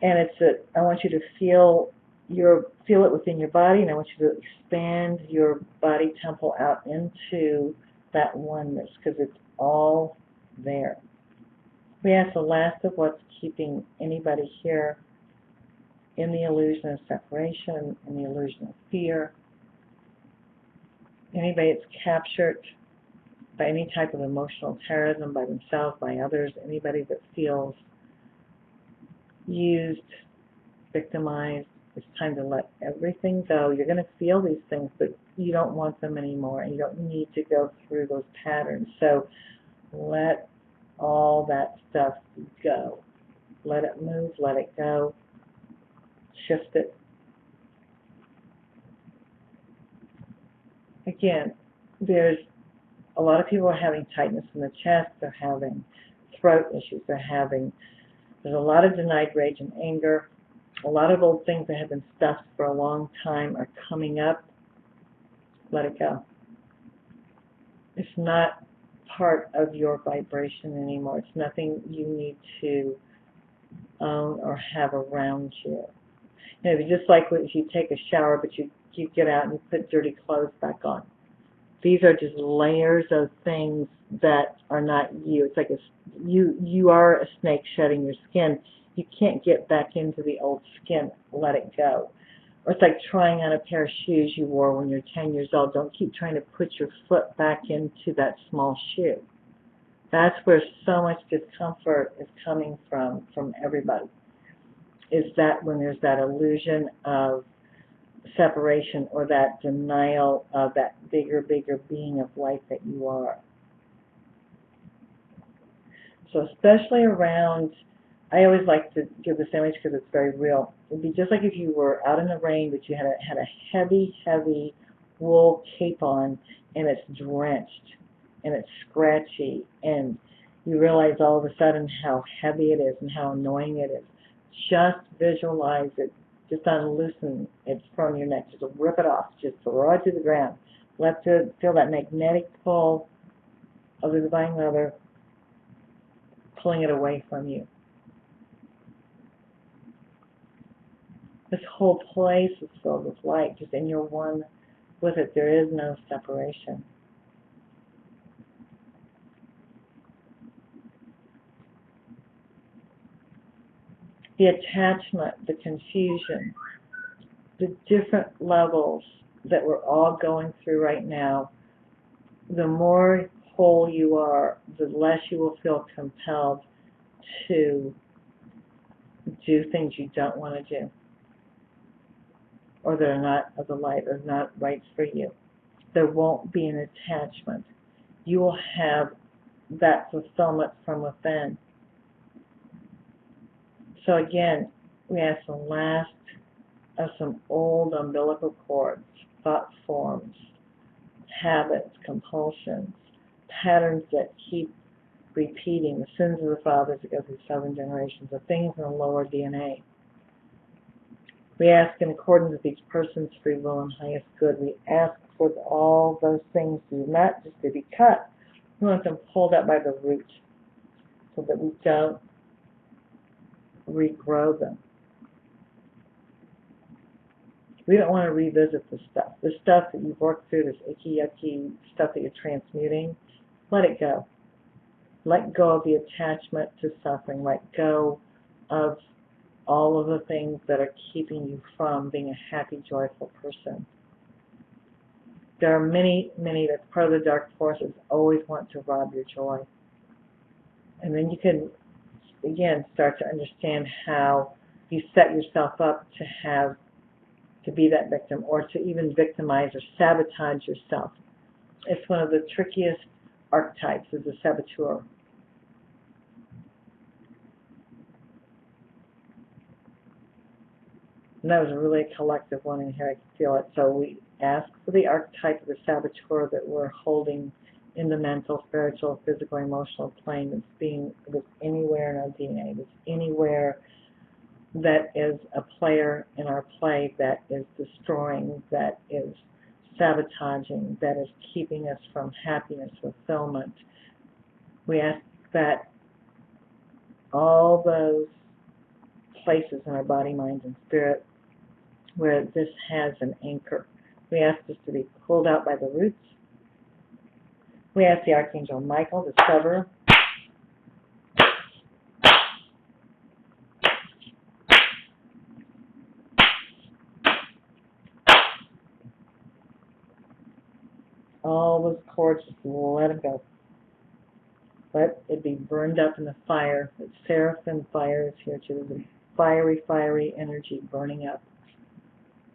And I want you to feel it within your body, and I want you to expand your body temple out into that oneness, because it's all there. We ask the last of what's keeping anybody here in the illusion of separation, in the illusion of fear, anybody that's captured by any type of emotional terrorism, by themselves, by others, anybody that feels used, victimized. It's time to let everything go. You're going to feel these things, but you don't want them anymore, and you don't need to go through those patterns. So let all that stuff go. Let it move, let it go, shift it. Again, there's a lot of people are having tightness in the chest, they're having throat issues, there's a lot of denied rage and anger. A lot of old things that have been stuffed for a long time are coming up. Let it go. It's not part of your vibration anymore. It's nothing you need to own or have around you. It's just like if you take a shower, but you get out and you put dirty clothes back on. These are just layers of things that are not you. It's like you are a snake shedding your skin. You can't get back into the old skin. Let it go. Or it's like trying on a pair of shoes you wore when you're 10 years old. Don't keep trying to put your foot back into that small shoe. That's where so much discomfort is coming from everybody. Is that when there's that illusion of separation or that denial of that bigger being of light that you are. So especially around, I always like to give this image because it's very real. It would be just like if you were out in the rain, but you had a heavy wool cape on, and it's drenched, and it's scratchy, and you realize all of a sudden how heavy it is and how annoying it is. Just visualize it. Just unloosen it from your neck. Just rip it off. Just throw it to the ground. Feel that magnetic pull of the divine mother pulling it away from you. This whole place is filled with light, just and you're one with it. There is no separation. The attachment, the confusion, the different levels that we're all going through right now, the more whole you are, the less you will feel compelled to do things you don't want to do, or that are not of the light, or not right for you. There won't be an attachment. You will have that fulfillment from within. So again, we ask the last of some old umbilical cords, thought forms, habits, compulsions, patterns that keep repeating, the sins of the fathers that go through 7 generations, the things in the lower DNA. We ask in accordance with each person's free will and highest good. We ask for all those things to not just to be cut. We want them pulled up by the root so that we don't regrow them. We don't want to revisit the stuff. The stuff that you've worked through, this icky, yucky stuff that you're transmuting, let it go. Let go of the attachment to suffering. Let go of all of the things that are keeping you from being a happy, joyful person. There are many that's part of the dark forces always want to rob your joy. And then you can again, start to understand how you set yourself up to be that victim, or to even victimize or sabotage yourself. It's one of the trickiest archetypes, is a saboteur. And that was really a collective one in here, I can feel it. So we ask for the archetype of the saboteur that we're holding in the mental, spiritual, physical, emotional plane that's anywhere in our DNA, that's anywhere that is a player in our play, that is destroying, that is sabotaging, that is keeping us from happiness, fulfillment. We ask that all those places in our body, mind, and spirit where this has an anchor, we ask this to be pulled out by the roots. We ask the Archangel Michael to sever all those cords, just let them go. Let it be burned up in the fire. That seraphim fire is here too. There's a fiery, fiery energy burning up.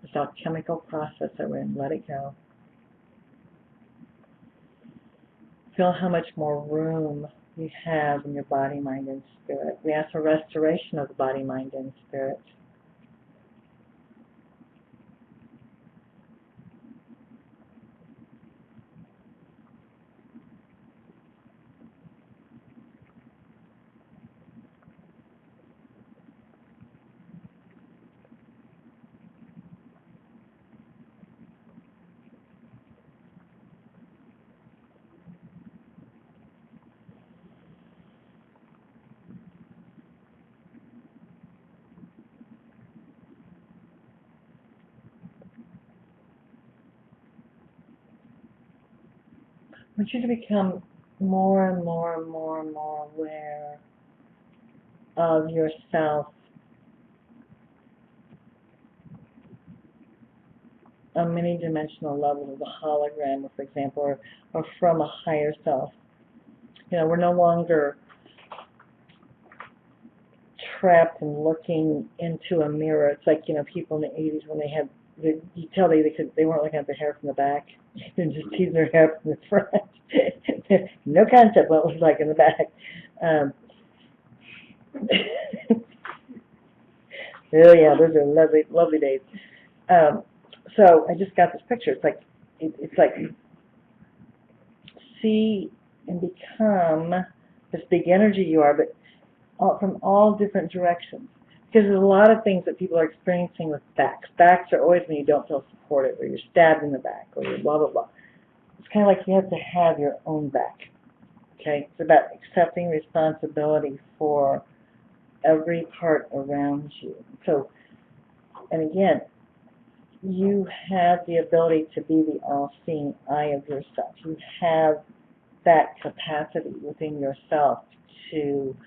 This alchemical process that we're in. Let it go. Feel how much more room you have in your body, mind, and spirit. We ask for restoration of the body, mind, and spirit. I want you to become more and more and more and more aware of yourself on many dimensional levels, of the hologram, for example, or from a higher self. You know, we're no longer trapped and looking into a mirror. It's like, you know, people in the 80s when they had, you tell they weren't looking at their hair from the back. They're just teasing their hair from the front. No concept what it was like in the back. Oh yeah, those are lovely, lovely days. So I just got this picture. It's like, it's like see and become this big energy you are, but from all different directions. Because there's a lot of things that people are experiencing with backs. Backs are always when you don't feel supported, or you're stabbed in the back, or you're blah, blah, blah. It's kind of like you have to have your own back. Okay? It's about accepting responsibility for every part around you. So, and again, you have the ability to be the all-seeing eye of yourself. You have that capacity within yourself to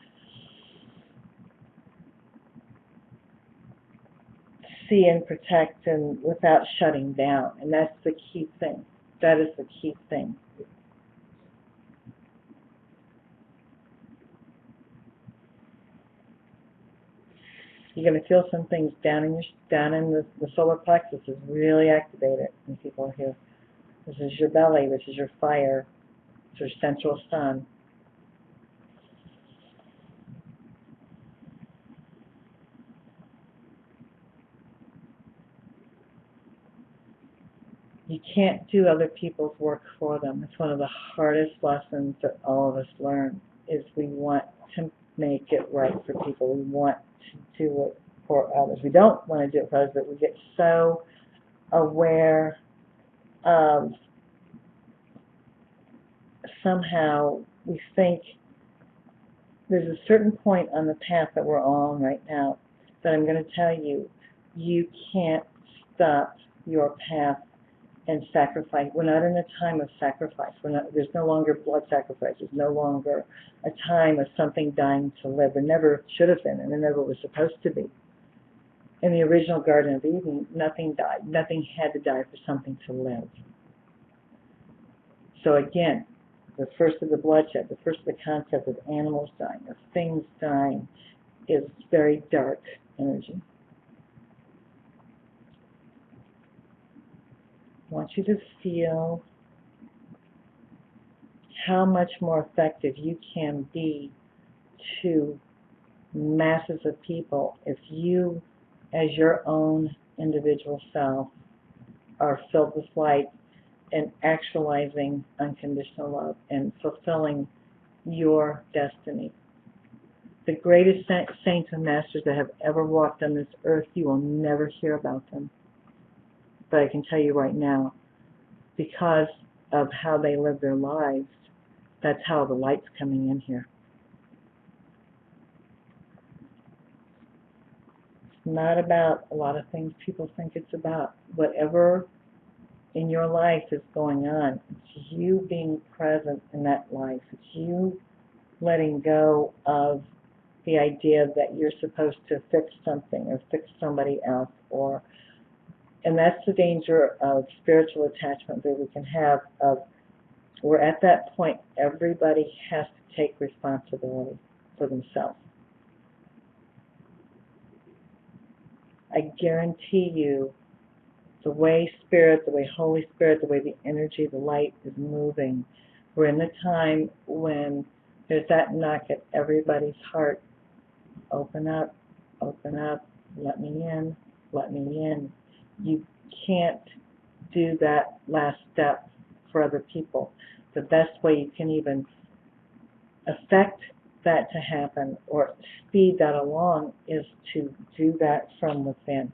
see and protect and without shutting down. And that's the key thing. That is the key thing. You're going to feel some things down in the solar plexus is really activated when people are here. This is your belly. This is your fire. It's your central sun. You can't do other people's work for them. It's one of the hardest lessons that all of us learn, is we want to make it right for people. We want to do it for others. We don't want to do it for others, but we get so aware of somehow we think there's a certain point on the path that we're on right now that I'm going to tell you, you can't stop your path and sacrifice. We're not in a time of sacrifice. There's no longer blood sacrifice. There's no longer a time of something dying to live. There never should have been, and there never was supposed to be. In the original Garden of Eden, nothing died. Nothing had to die for something to live. So again, the first of the bloodshed, the first of the concept of animals dying, of things dying, is very dark energy. I want you to feel how much more effective you can be to masses of people if you, as your own individual self, are filled with light and actualizing unconditional love and fulfilling your destiny. The greatest saints and masters that have ever walked on this earth, you will never hear about them. But I can tell you right now, because of how they live their lives, that's how the light's coming in here. It's not about a lot of things people think it's about. Whatever in your life is going on, it's you being present in that life. It's you letting go of the idea that you're supposed to fix something or fix somebody else, and that's the danger of spiritual attachment that we can have. We're at that point, everybody has to take responsibility for themselves. I guarantee you, the way Spirit, the way Holy Spirit, the way the energy, the light is moving, we're in the time when there's that knock at everybody's heart. Open up, let me in, let me in. You can't do that last step for other people. The best way you can even affect that to happen or speed that along is to do that from within.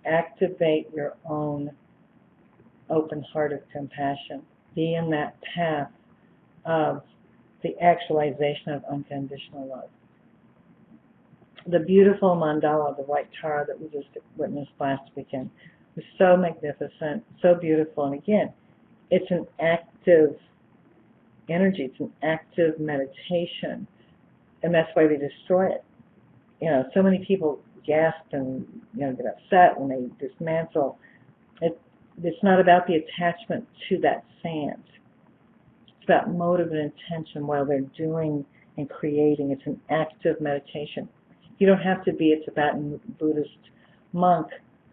Activate your own open-hearted compassion. Be in that path of the actualization of unconditional love. The beautiful mandala, the white Tara that we just witnessed last weekend, was so magnificent, so beautiful. And again, it's an active energy. It's an active meditation. And that's why they destroy it. You know, so many people gasp and get upset when they dismantle. It's not about the attachment to that sand. It's about motive and intention while they're doing and creating. It's an active meditation. You don't have to be a Tibetan Buddhist monk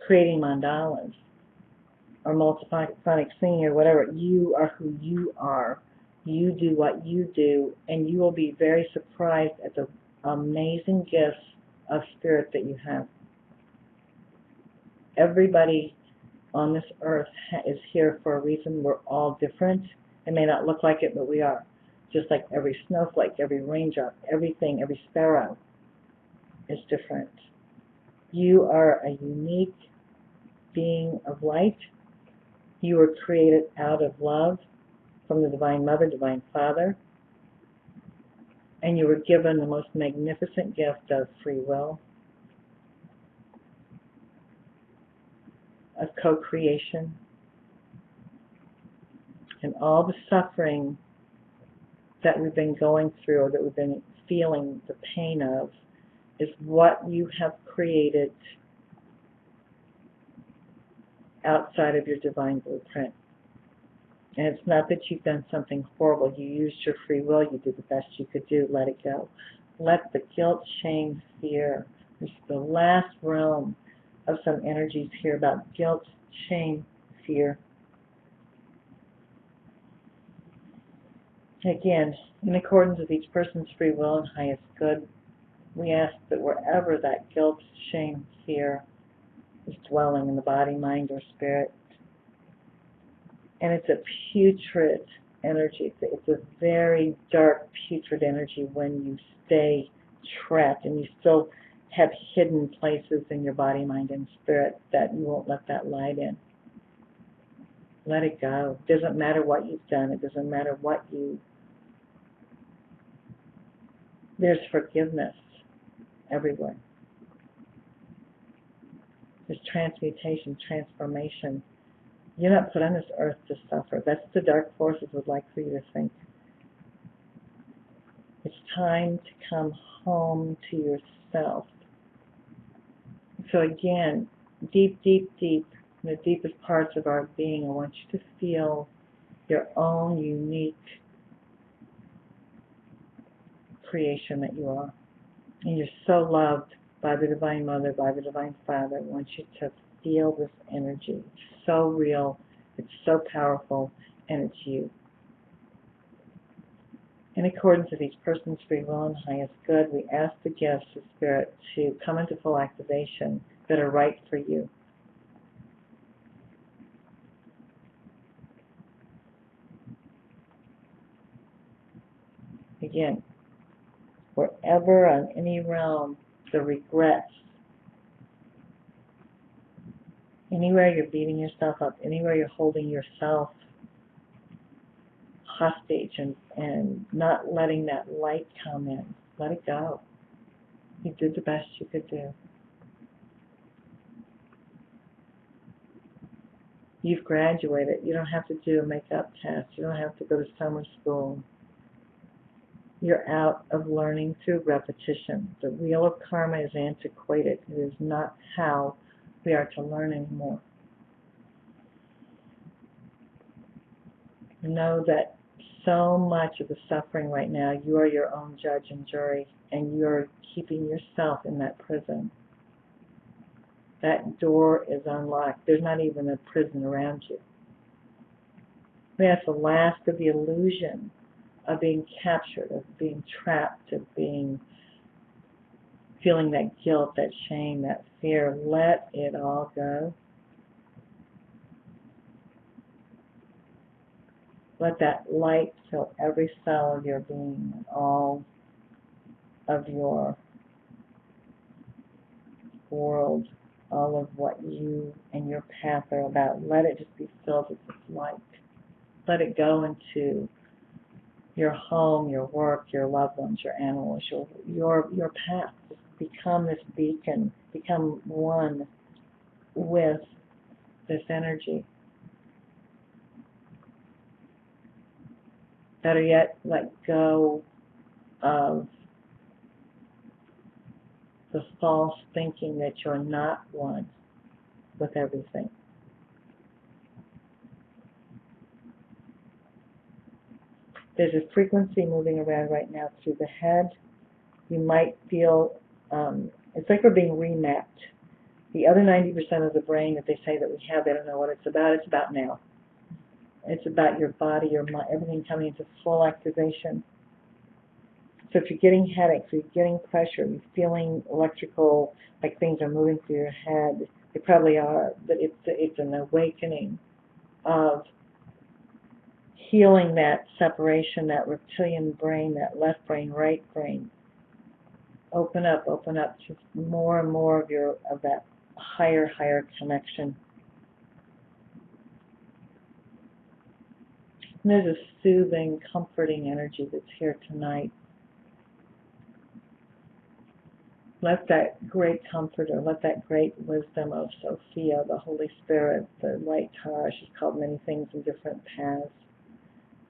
creating mandalas or multiphonic singing or whatever. You are who you are. You do what you do, and you will be very surprised at the amazing gifts of spirit that you have. Everybody on this earth is here for a reason. We're all different. It may not look like it, but we are. Just like every snowflake, every raindrop, everything, every sparrow is different. You are a unique being of light. You were created out of love from the Divine Mother, Divine Father, and you were given the most magnificent gift of free will, of co-creation, and all the suffering that we've been going through or that we've been feeling the pain of is what you have created outside of your divine blueprint. And it's not that you've done something horrible. You used your free will. You did the best you could do. Let it go. Let the guilt, shame, fear. This is the last realm of some energies here about guilt, shame, fear. Again, in accordance with each person's free will and highest good, we ask that wherever that guilt, shame, fear is dwelling in the body, mind, or spirit, and it's a putrid energy. It's a very dark, putrid energy when you stay trapped and you still have hidden places in your body, mind, and spirit that you won't let that light in. Let it go. It doesn't matter what you've done. It doesn't matter what There's forgiveness everywhere. There's transmutation, transformation. You're not put on this earth to suffer. That's what the dark forces would like for you to think. It's time to come home to yourself. So again, deep, deep, deep, in the deepest parts of our being, I want you to feel your own unique creation that you are. And you're so loved by the Divine Mother, by the Divine Father. I want you to feel this energy. It's so real, it's so powerful, and it's you. In accordance with each person's free will and highest good, we ask the gifts of Spirit to come into full activation that are right for you. Again, wherever on any realm the regrets, anywhere you're beating yourself up, anywhere you're holding yourself hostage and not letting that light come in, let it go. You did the best you could do. You've graduated. You don't have to do a makeup test. You don't have to go to summer school. You're out of learning through repetition. The wheel of karma is antiquated. It is not how we are to learn anymore. Know that so much of the suffering right now, you are your own judge and jury, and you're keeping yourself in that prison. That door is unlocked. There's not even a prison around you. That's the last of the illusion of being captured, of being trapped, of feeling that guilt, that shame, that fear. Let it all go. Let that light fill every cell of your being and all of your world, all of what you and your path are about. Let it just be filled with this light. Let it go into your home, your work, your loved ones, your animals, your path. Just become this beacon. Become one with this energy. Better yet, let go of the false thinking that you're not one with everything. There's a frequency moving around right now through the head. You might feel, it's like we're being remapped. The other 90% of the brain that they say that we have, they don't know what it's about now. It's about your body, your mind, everything coming into full activation. So if you're getting headaches, if you're getting pressure, you're feeling electrical, like things are moving through your head, they probably are, but it's an awakening of healing that separation, that reptilian brain, that left brain, right brain. Open up to more and more of that higher connection. And there's a soothing, comforting energy that's here tonight. Let that great comforter, let that great wisdom of Sophia, the Holy Spirit, the light Tara, she's called many things in different paths.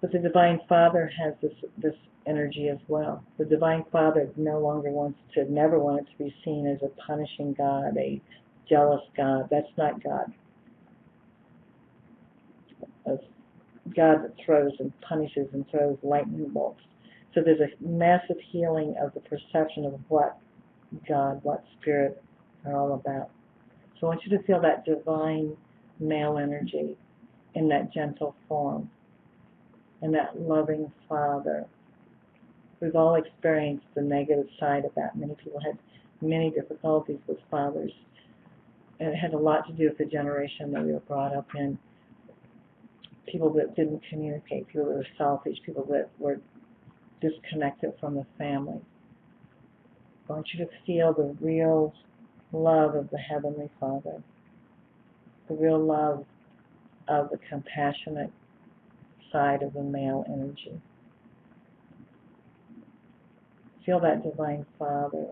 But the Divine Father has this energy as well. The Divine Father never wanted to be seen as a punishing God, a jealous God. That's not God. A God that throws and punishes and throws lightning bolts. So there's a massive healing of the perception of what God, what Spirit are all about. So I want you to feel that divine male energy in that gentle form, and that loving Father. We've all experienced the negative side of that. Many people had many difficulties with fathers, and it had a lot to do with the generation that we were brought up in. People that didn't communicate, people that were selfish, people that were disconnected from the family. I want you to feel the real love of the Heavenly Father, the real love of the compassionate side of the male energy. Feel that Divine Father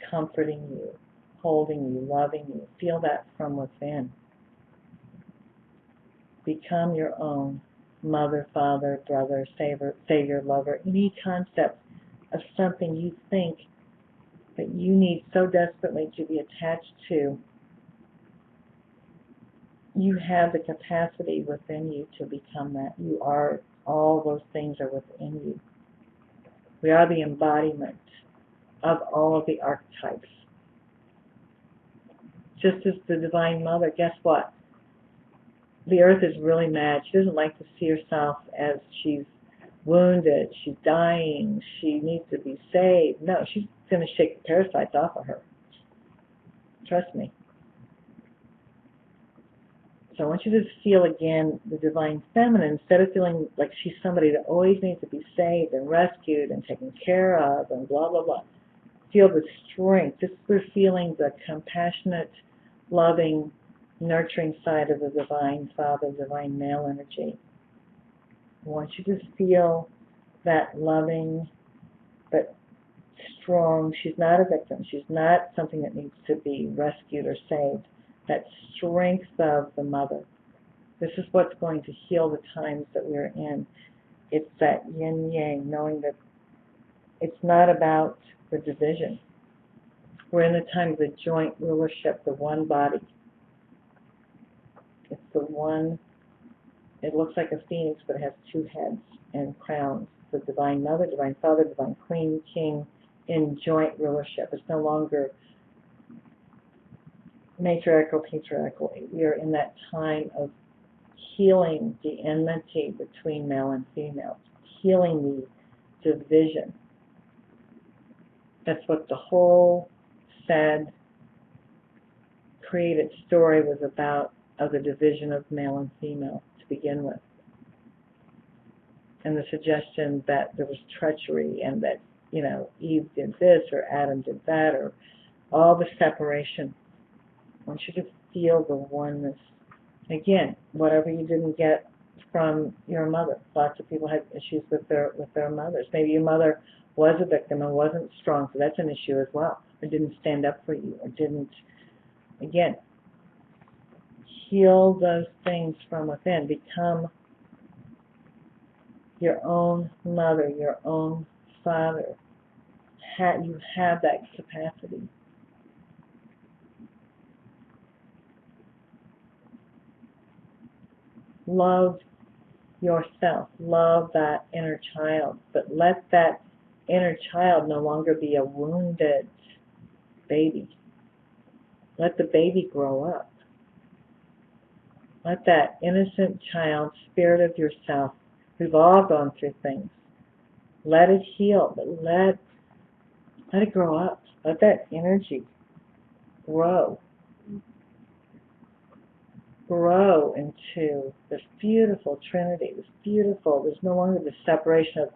comforting you, holding you, loving you. Feel that from within. Become your own mother, father, brother, savior, lover. Any concept of something you think that you need so desperately to be attached to, you have the capacity within you to become that. You are, all those things are within you. We are the embodiment of all of the archetypes. Just as the Divine Mother, guess what? The earth is really mad. She doesn't like to see herself as she's wounded, she's dying, she needs to be saved. No, she's going to shake the parasites off of her. Trust me. So I want you to feel again the Divine Feminine. Instead of feeling like she's somebody that always needs to be saved and rescued and taken care of and blah, blah, blah. Feel the strength. This is we're feeling the compassionate, loving, nurturing side of the Divine Father, Divine Male energy. I want you to feel that loving but strong. She's not a victim. She's not something that needs to be rescued or saved. That strength of the Mother. This is what's going to heal the times that we're in. It's that yin-yang, knowing that it's not about the division. We're in the time of the joint rulership, the one body. It's the one, it looks like a phoenix, but it has two heads and crowns. The Divine Mother, Divine Father, Divine Queen, King in joint rulership. It's no longer matriarchal, patriarchal. We are in that time of healing the enmity between male and female, healing the division. That's what the whole sad created story was about, of the division of male and female to begin with. And the suggestion that there was treachery and that, you know, Eve did this or Adam did that, or all the separation. I want you to feel the oneness. Again, whatever you didn't get from your mother. Lots of people had issues with their mothers. Maybe your mother was a victim and wasn't strong, so that's an issue as well. Or didn't stand up for you, or didn't, again, heal those things from within. Become your own mother, your own father. You have that capacity. Love yourself. Love that inner child. But let that inner child no longer be a wounded baby. Let the baby grow up. Let that innocent child, spirit of yourself, we've all gone through things. Let it heal, but let it grow up. Let that energy grow. Grow into this beautiful Trinity, this beautiful, there's no longer the separation of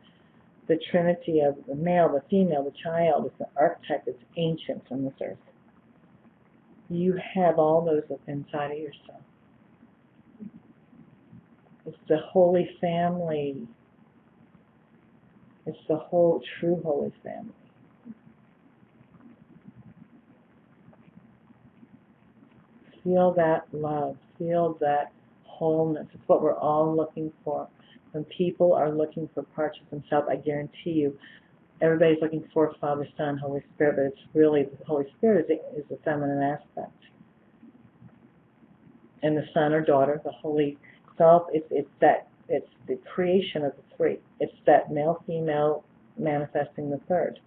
the Trinity of the male, the female, the child. It's an archetype that's ancient on this earth. You have all those inside of yourself. It's the Holy Family. It's the whole true Holy Family. Feel that love. Feel that wholeness. It's what we're all looking for. When people are looking for parts of themselves, I guarantee you, everybody's looking for Father, Son, Holy Spirit, but it's really the Holy Spirit is the feminine aspect. And the son or daughter, the Holy Self, it's the creation of the three. It's that male, female manifesting the third.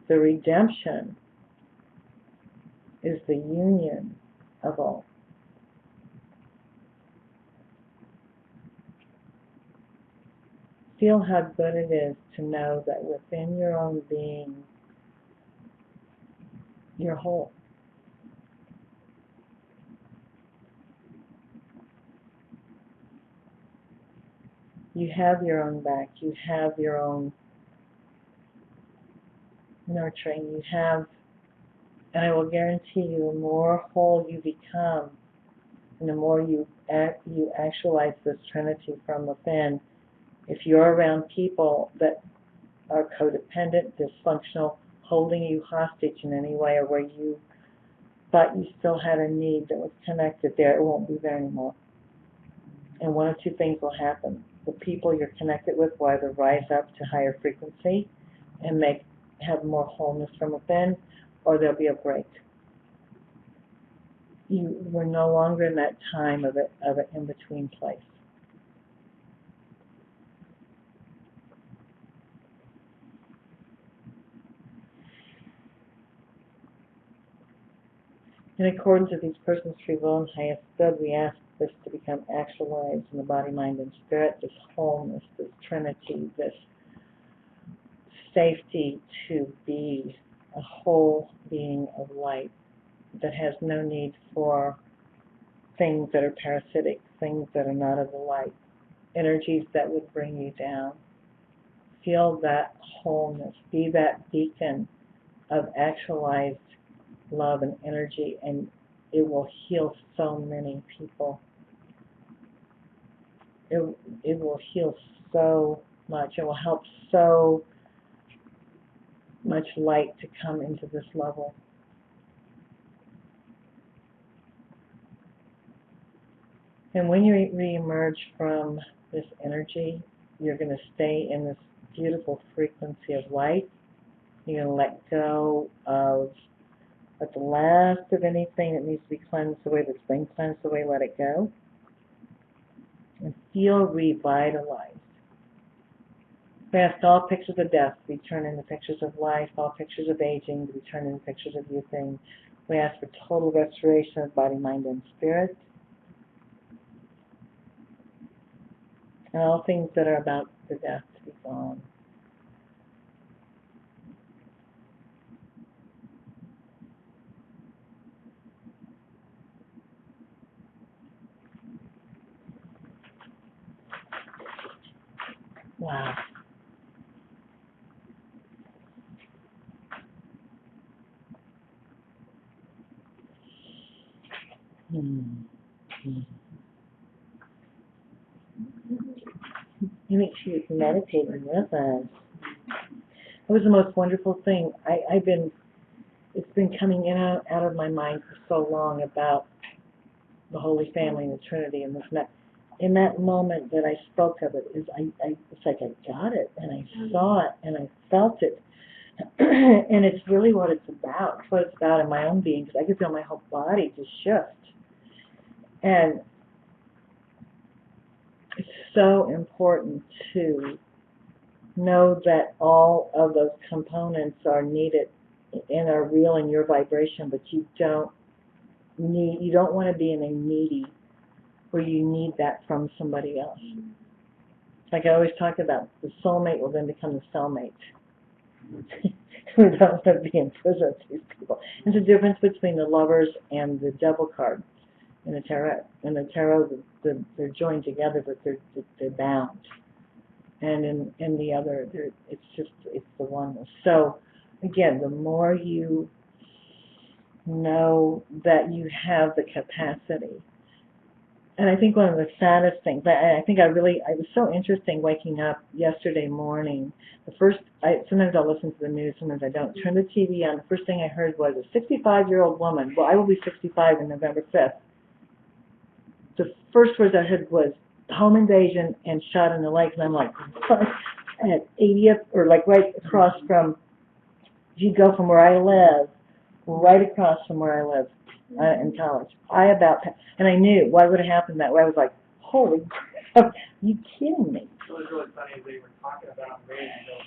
The redemption is the union of all. Feel how good it is to know that within your own being, you're whole. You have your own back. You have your own nurturing. You have, and I will guarantee you, the more whole you become, and the more you actualize this Trinity from within, if you're around people that are codependent, dysfunctional, holding you hostage in any way, or where you thought you still had a need that was connected there, it won't be there anymore. And one of two things will happen. The people you're connected with will either rise up to higher frequency and have more wholeness from within, or there'll be a break. We're no longer in that time of an in-between place. In accordance with each person's free will and highest good, we ask this to become actualized in the body, mind, and spirit, this wholeness, this Trinity, this safety to be a whole being of light that has no need for things that are parasitic, things that are not of the light, energies that would bring you down. Feel that wholeness, be that beacon of actualized love and energy, and it will heal so many people. It will heal so much. It will help so much light to come into this level. And when you re-emerge from this energy, you're going to stay in this beautiful frequency of light. You're going to let go of at the last of anything that needs to be cleansed away, that's been cleansed away, let it go. And feel revitalized. We ask all pictures of death to be turned into pictures of life, all pictures of aging to be turned into pictures of youthing. We ask for total restoration of body, mind, and spirit. And all things that are about the death to be gone. Wow. You make sure you're meditating with us. It was the most wonderful thing. It's been coming in and out of my mind for so long about the Holy Family and the Trinity and this and that. In that moment that I spoke of it, it's like I got it, and I saw it, and I felt it. And it's really what it's about. It's what it's about in my own being, because I could feel my whole body just shift. And it's so important to know that all of those components are needed and are real in your vibration, but you don't want to be in a needy where you need that from somebody else. Like I always talk about, the soulmate will then become the cellmate. We don't want to be in prison with these people. There's a difference between the lovers and the devil card in the tarot. In the tarot, they're joined together, but they're bound. And in the other, it's the oneness. So again, the more you know that you have the capacity. And I think one of the saddest things, it was so interesting waking up yesterday morning. Sometimes I'll listen to the news, sometimes I don't. Turn the TV on, the first thing I heard was a 65-year-old woman. Well, I will be 65 on November 5th. The first words I heard was home invasion and shot in the leg, and I'm like, what? At 80th, or like right across from, you go from where I live, right across from where I live. In college. And I knew why would it happen that way. I was like, holy crap, are you kidding me? It was really funny, we were talking about radio, and go,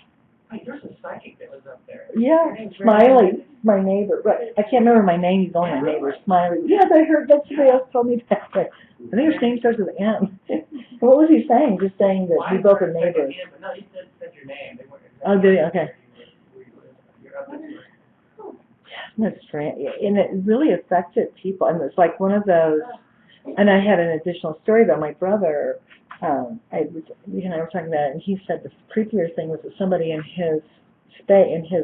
hey, there's a psychic that was up there. Yeah, Smiley, my neighbor. Right. I can't remember my name, he's only my neighbor, Smiley. Yes, I heard that, somebody else told me that. I think his name starts with an M. What was he saying? Just saying that we both are neighbors. No, he said your name. They weren't Oh, did he? Okay. You're up there. That's strange, and it really affected people, and it's like one of those. And I had an additional story about my brother. We and I were talking about it, and he said the creepier thing was that somebody in his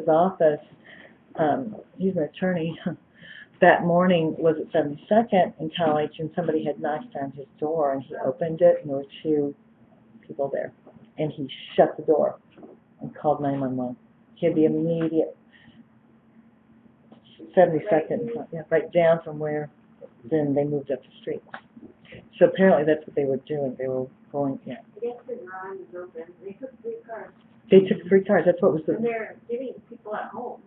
office, he's an attorney, that morning was at 72nd in college, and somebody had knocked on his door, and he opened it, and there were two people there, and he shut the door and called 911. He had the immediate 72nd, right down from where then they moved up the street. So apparently that's what they were doing. They were going, Yes, the garage is open. They took 3 cars. They took 3 cars. That's what was And they're getting people at home.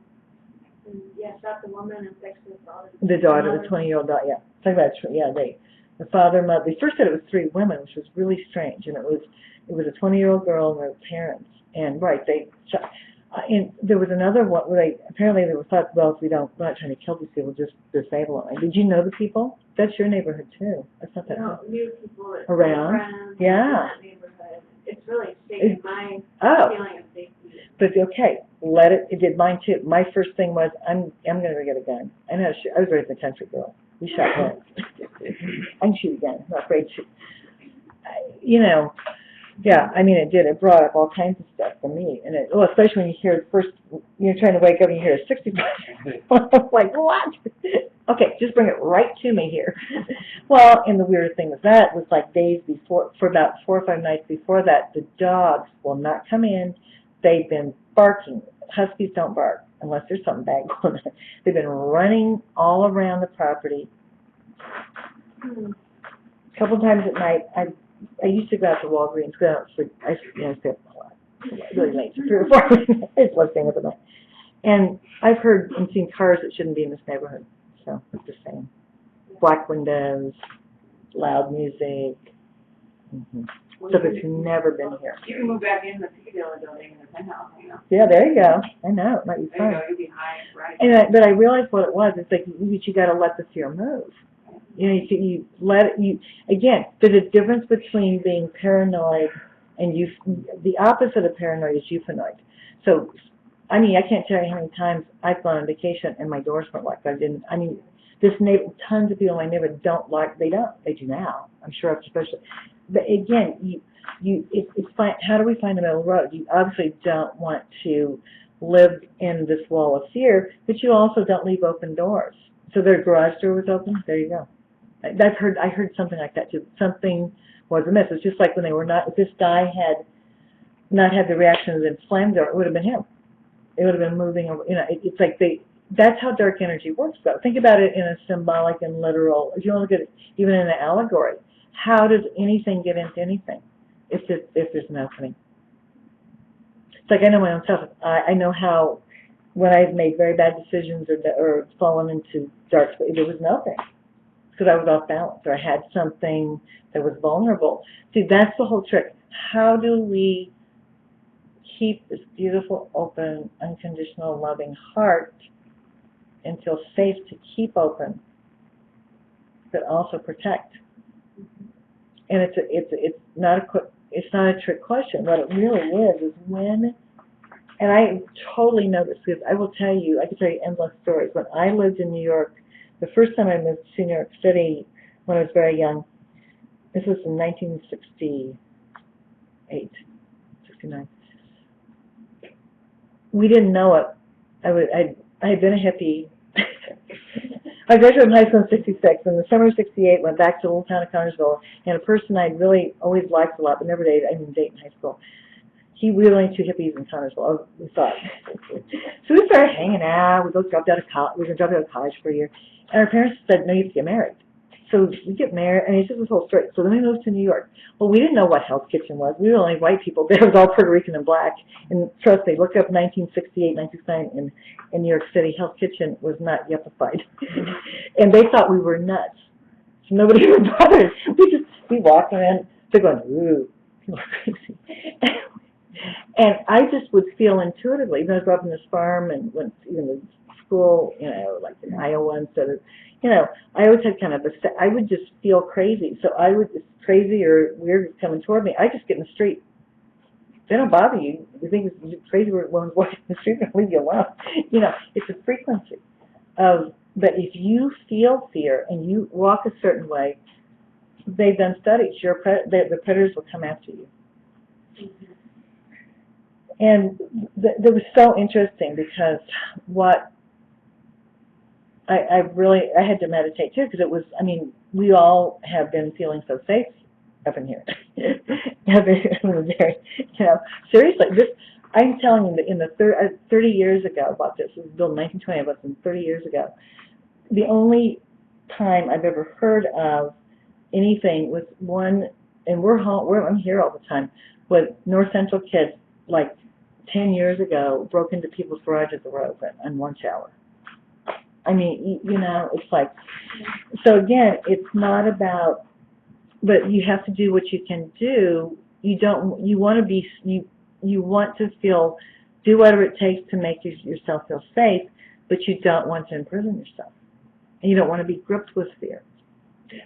And shot the woman and sexed the daughter. the daughter, the 20-year-old daughter. Yeah, talking about the father, mother. They first said it was 3 women, which was really strange, and it was a 20-year-old girl and her parents. And right, they shot. And there was another one where apparently they were thought, well, if we're not trying to kill these people, just disable them. Did you know the people? That's your neighborhood too. That's not that No, new people that around. friends Yeah. in that neighborhood. It's really shaking my feeling of safety. But okay, let it. It did mine too. My first thing was, I'm going to go get a gun. I know. I was raised a country girl. We shot guns. I can shoot a gun. I'm not afraid to shoot. You know. Yeah, I mean, it did. It brought up all kinds of stuff for me, and well, especially when you hear first, you're trying to wake up and you hear a 65. I'm like, what? Okay, just bring it right to me here. Well, and the weird thing with that was like days before, for about 4 or 5 nights before that, the dogs will not come in. They've been barking. Huskies don't bark unless there's something bad going on. They've been running all around the property. A couple times at night, I used to go out to Walgreens, go out for, I stay up a lot, really late, 3 or 4. I just love staying up at night. And I've heard and seen cars that shouldn't be in this neighborhood, so I'm just saying. Black windows, loud music. So it's never been here. You can move back in the Peekaboo building in the penthouse, you know. Yeah, there you go. I know, it might be There you fun. go, you'll be high, right? And but I realized what it was. It's like you got to let the fear move. You know, you let it, again, there's a difference between being paranoid and the opposite of paranoid is euphanoid. So, I mean, I can't tell you how many times I've gone on vacation and my doors weren't locked. Tons of people in my neighborhood don't lock, they do now. I'm sure especially, but again, it's fine. How do we find the middle road? You obviously don't want to live in this wall of fear, but you also don't leave open doors. So their garage door was open, there you go. I heard something like that too. Something was amiss. It's just like when if this guy had not had the reaction of the flame door, it would have been him. It would have been moving over, you know, it's like that's how dark energy works though. Think about it in a symbolic and literal, if you want to look at it even in an allegory. How does anything get into anything if there's an opening? It's like I know my own self. I know how when I've made very bad decisions or fallen into dark space, there was nothing. Because I was off balance, or I had something that was vulnerable. See, that's the whole trick. How do we keep this beautiful, open, unconditional, loving heart and feel safe to keep open, but also protect? And it's not a trick question. What it really is when, and I totally know this because I could tell you endless stories. When I lived in New York, the first time I moved to New York City when I was very young, this was in 1968, 69. We didn't know it. I had been a hippie. I graduated from high school in 66. In the summer of 68, went back to the little town of Connersville, and a person I'd really always liked a lot, but never dated, I didn't date in high school. We were only 2 hippies in Connersville, we thought. So we started hanging out. We both dropped out of college. We were going to drop out of college for a year. And our parents said, no, you have to get married. So we get married, and it's just this whole story. So then we moved to New York. Well, we didn't know what Hell's Kitchen was. We were only white people. There was all Puerto Rican and black. And trust me, look up 1968, 1969 in New York City. Hell's Kitchen was not yuppified. And they thought we were nuts. So nobody ever bothered. We walked around. They're going, ooh, people are crazy. And I just would feel intuitively, even though I grew up in this farm and went even to school, you know, like in Iowa instead of, you know, I always had kind of I would just feel crazy. So I would, it's crazy or weird coming toward me, I just get in the street. They don't bother you. You think it's crazy woman's walking in the street, they'll leave you alone. You know, it's a frequency of, but if you feel fear and you walk a certain way, they've done studies, the predators will come after you. And that was so interesting because what I had to meditate too because it was, I mean, we all have been feeling so safe up in here. You know, seriously, I'm telling you that in the 30 years ago about this was built in 1920, about 30 years ago, the only time I've ever heard of anything was one, and I'm here all the time, was North Central kids, like 10 years ago, broke into people's garages that were open in one shower. I mean, you know, it's like, so again, it's not about, but you have to do what you can do. You want to feel do whatever it takes to make yourself feel safe, but you don't want to imprison yourself. And you don't want to be gripped with fear.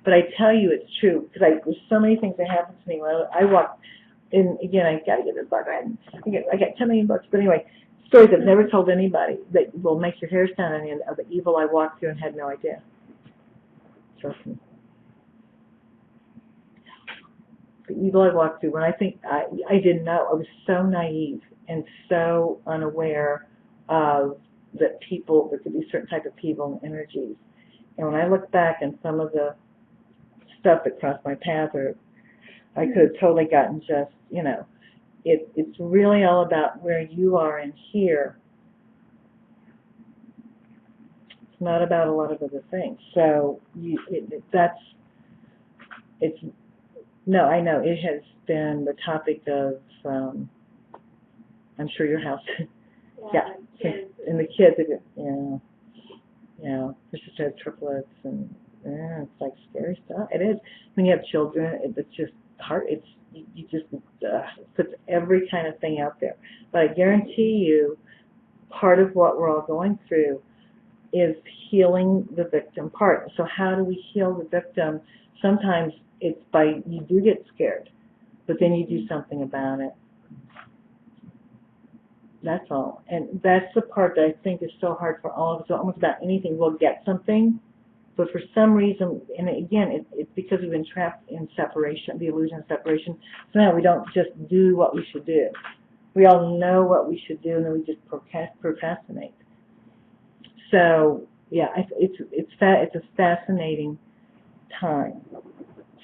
But I tell you it's true, because there's so many things that happen to me when I walk, and again, I got to get this book. I got 10 million books, but anyway, stories I've never told anybody that will make your hair stand on end of the evil I walked through and had no idea. Trust me. The evil I walked through, when I think, I didn't know. I was so naive and so unaware of that people, there could be certain type of people and energies. And when I look back on some of the stuff that crossed my path, or I could have totally gotten just, you know, it's really all about where you are in here. It's not about a lot of other things. So no, I know it has been the topic of, I'm sure your house, yeah, kids. and the kids, yeah, my sister had triplets, and it's like scary stuff. It is when you have children. It's just hard. You just puts every kind of thing out there. But I guarantee you, part of what we're all going through is healing the victim part. So how do we heal the victim? Sometimes it's by, you do get scared, but then you do something about it. That's all. And that's the part that I think is so hard for all of us. So almost about anything, we'll get something, but for some reason, and again, it's because we've been trapped in separation, the illusion of separation. So now we don't just do what we should do. We all know what we should do, and then we just procrastinate. So yeah, it's a fascinating time.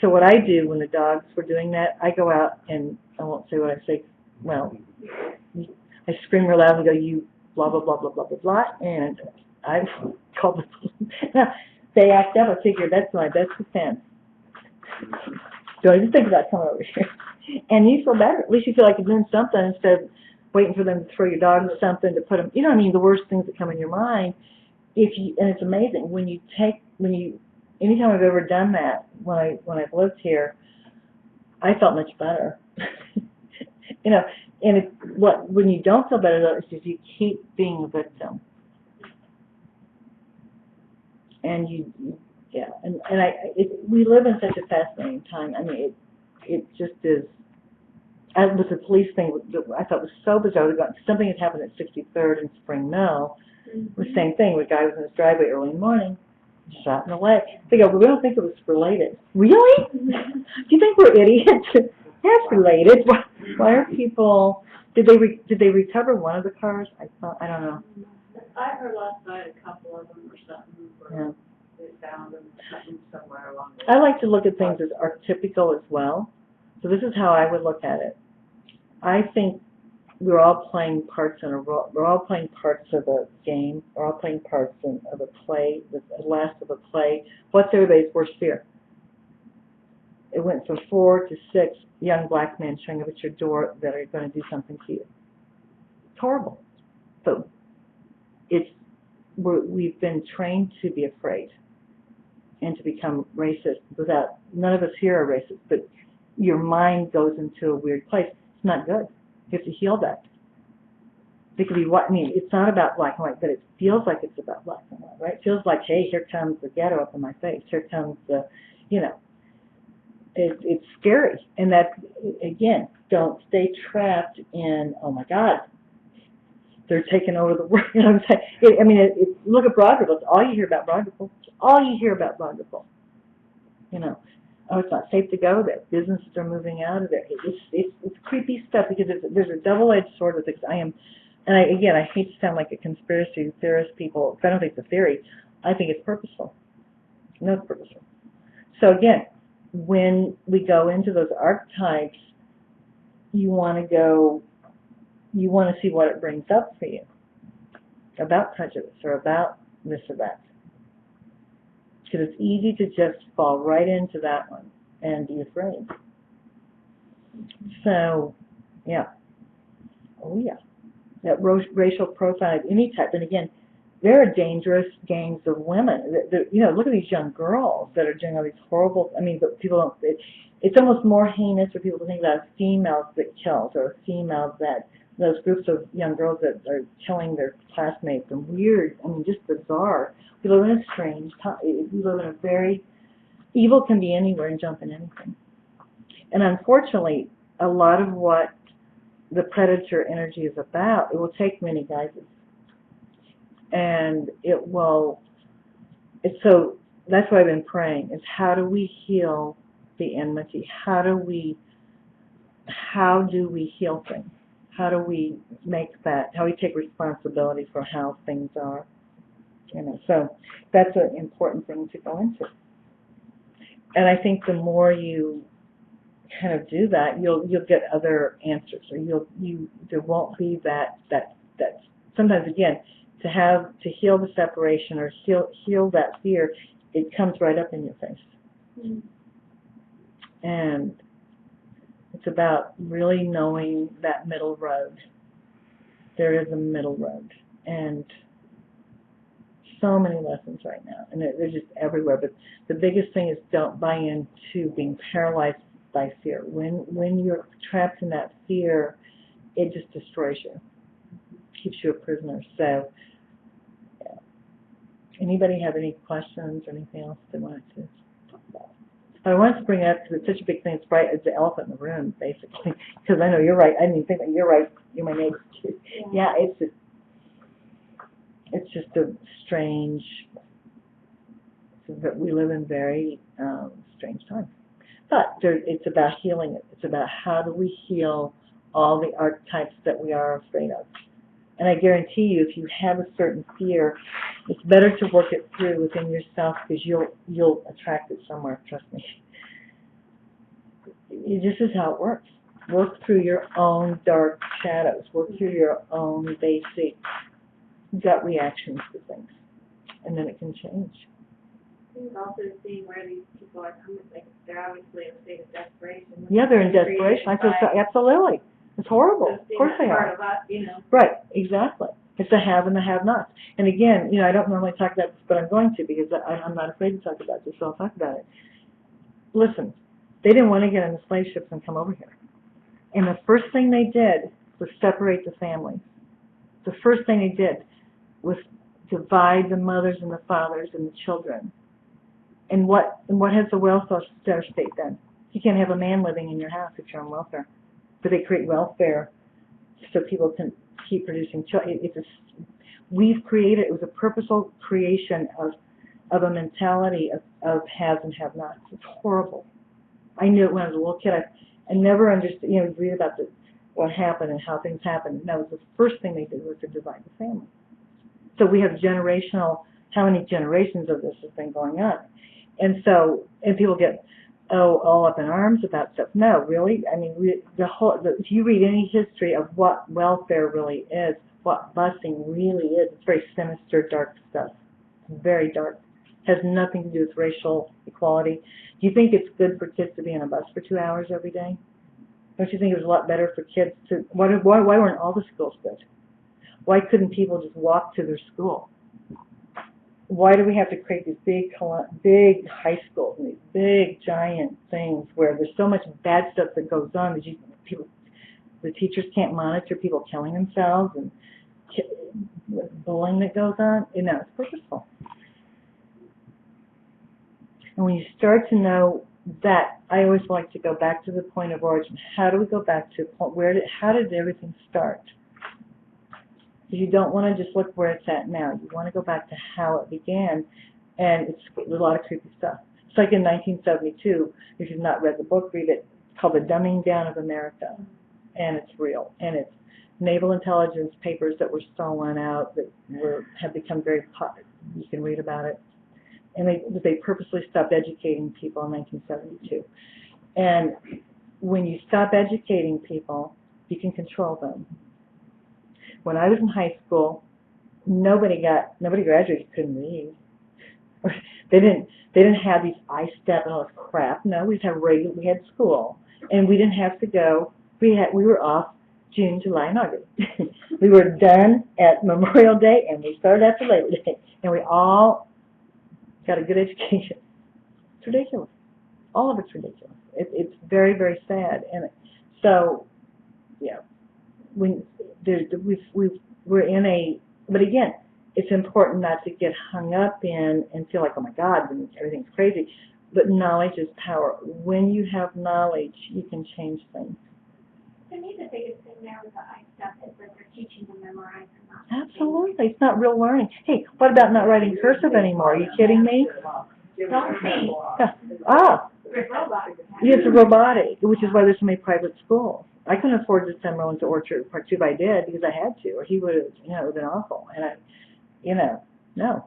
So what I do when the dogs were doing that, I go out and I won't say what I say. Well, I scream real loud and go, "You blah blah blah blah blah blah blah," and I call the police. Now they act up. I figure that's my best defense. Don't even think about coming over here. And you feel better. At least you feel like you're doing something instead of waiting for them to throw your dog something to put them. You know what I mean? The worst things that come in your mind. And it's amazing anytime I've ever done that, when I've lived here, I felt much better. You know, and when you don't feel better though, it's just you keep being a victim. And we live in such a fascinating time. I mean, it just is. With the police thing, I thought was so bizarre. Something had happened at 63rd and Spring Mill. The same thing. The guy was in his driveway early in the morning, shot in the leg. They go, "Well, we don't think it was related." Really? Do you think we're idiots? That's related. Why are people? Did they recover one of the cars? I don't know. I heard last night a couple of them or something were They found them somewhere along the I like to look at things as archetypical as well. So this is how I would look at it. I think we're all playing parts in a role. We're all playing parts of a game. We're all playing parts of a play, the last of a play. What's everybody's worst fear? It went from 4 to 6 young black men showing up at your door that are going to do something to you. It's horrible. But we've been trained to be afraid and to become racist none of us here are racist, but your mind goes into a weird place. It's not good. You have to heal that. It could be it's not about black and white, but it feels like it's about black and white, right? It feels like, hey, here comes the ghetto up in my face. Here comes it's scary. And that, again, don't stay trapped in, oh my God, they're taking over the world. You know what I'm saying? Look at Broadrill. It's all you hear about Broadrill. All you hear about Broadrill. You know. Oh, it's not safe to go there. Businesses are moving out of there. It's creepy stuff because there's a double-edged sword with it. I hate to sound like a conspiracy theorist, people. I don't think it's a theory. I think it's purposeful. No, it's purposeful. So again, when we go into those archetypes, you want to see what it brings up for you about prejudice or about this or that. Because it's easy to just fall right into that one and be afraid. So, yeah. Oh, yeah. That racial profile of any type. And again, there are dangerous gangs of women. Look at these young girls that are doing all these horrible, but people don't, it's almost more heinous for people to think about females that kills or females that those groups of young girls that are killing their classmates and weird, I mean, just bizarre. We live in a strange time. We live in a very, evil can be anywhere and jump in anything. And unfortunately, a lot of what the predator energy is about, it will take many guises. And it will, it's so, that's why I've been praying, is how do we heal the enmity? How do we heal things? How do we make that, how we take responsibility for how things are? You know, so that's an important thing to go into. And I think the more you kind of do that, you'll get other answers, or there won't be that sometimes again to heal the separation or heal that fear, it comes right up in your face. Mm. And it's about really knowing that middle road. There is a middle road, and so many lessons right now, and they're just everywhere. But the biggest thing is don't buy into being paralyzed by fear. When you're trapped in that fear, it just destroys you, keeps you a prisoner. So, yeah. Anybody have any questions or anything else they wanted to talk about? But I wanted to bring it up because it's such a big thing. It's right. It's the elephant in the room, basically. Because I know you're right. I didn't even think that you're right. You're my neighbor too. Yeah, it's just a strange. We live in very strange times. But it's about healing it. It's about how do we heal all the archetypes that we are afraid of. And I guarantee you, if you have a certain fear, it's better to work it through within yourself because you'll attract it somewhere. Trust me. This is how it works. Work through your own dark shadows. Work through your own basic gut reactions to things, and then it can change. I think also seeing where these people are coming, like they're obviously in a state of desperation. Yeah, they're in desperation. I feel so, absolutely. It's horrible. So Of course they part are. of us, you know. Right, exactly. It's the have and the have-nots. And again, you know, I don't normally talk about this, but I'm going to because I'm not afraid to talk about this, so I'll talk about it. Listen, they didn't want to get on the slave ships and come over here. And the first thing they did was separate the families. The first thing they did was divide the mothers and the fathers and the children. And what has the welfare state done? You can't have a man living in your house if you're on welfare. But they create welfare so people can keep producing children. We've created, it was a purposeful creation of a mentality of haves and have-nots. It's horrible. I knew it when I was a little kid. I never understood, you know, read about what happened and how things happened. And that was the first thing they did was to divide the family. So we have generational, how many generations of this has been going on? And so, and people get, all up in arms about stuff. No, really? I mean, if you read any history of what welfare really is, what busing really is, it's very sinister, dark stuff. It's very dark. It has nothing to do with racial equality. Do you think it's good for kids to be on a bus for 2 hours every day? Don't you think it was a lot better for kids to, why weren't all the schools good? Why couldn't people just walk to their school? Why do we have to create these big high schools and these big giant things where there's so much bad stuff that goes on that the teachers can't monitor people killing themselves and bullying that goes on? You know, it's purposeful. And when you start to know that, I always like to go back to the point of origin. How do we go back to a point how did everything start? Because you don't want to just look where it's at now. You want to go back to how it began, and there's a lot of creepy stuff. It's like in 1972, if you've not read the book, read it. It's called The Dumbing Down of America, and it's real. And it's naval intelligence papers that were stolen out that have become very popular. You can read about it. And they purposely stopped educating people in 1972. And when you stop educating people, you can control them. When I was in high school, nobody graduated who couldn't read. They didn't have these I-STEP and all this crap. No, we had school, and we didn't have to go. We were off June, July, and August. We were done at Memorial Day, and we started after Labor Day, and we all got a good education. It's ridiculous. All of it's ridiculous. It's very, very sad, and so yeah. we're in a, but again, it's important not to get hung up in and feel like, oh my God, then everything's crazy. But knowledge is power. When you have knowledge, you can change things. To me, the biggest thing there with the I stuff is that they're teaching them memorize and not. Absolutely. It's not real learning. Hey, what about not writing cursive anymore? Are you kidding me? Don't think. Ah, With robots. it's a robotic, which is why there's so many private schools. I couldn't afford to send Merlin to Orchard Part 2 if I did, because I had to, or he would have, it would have been awful. And no.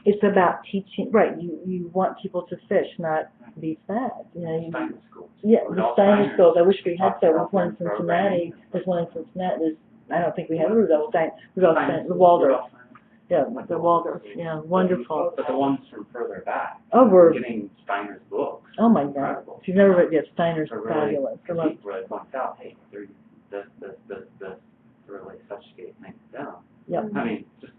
It's about teaching, right, you want people to fish, not be fed. Steiner schools. Yeah, We're the all Steiner schools, I wish we had Talked so. about There's one in that Cincinnati, I don't think we have Rudolph Steiner, Steiner the schools, Waldorf. Rudolph Steiner. Yeah, the Waldorf, yeah, wonderful. But the ones from further back, Oh, we're, getting Steiner's books. oh my God. Incredible. If you've never read, Steiner's Are really, fabulous. I because love- people had pointed out, hey, they're this, really subjugate things down. Yep. I mean, just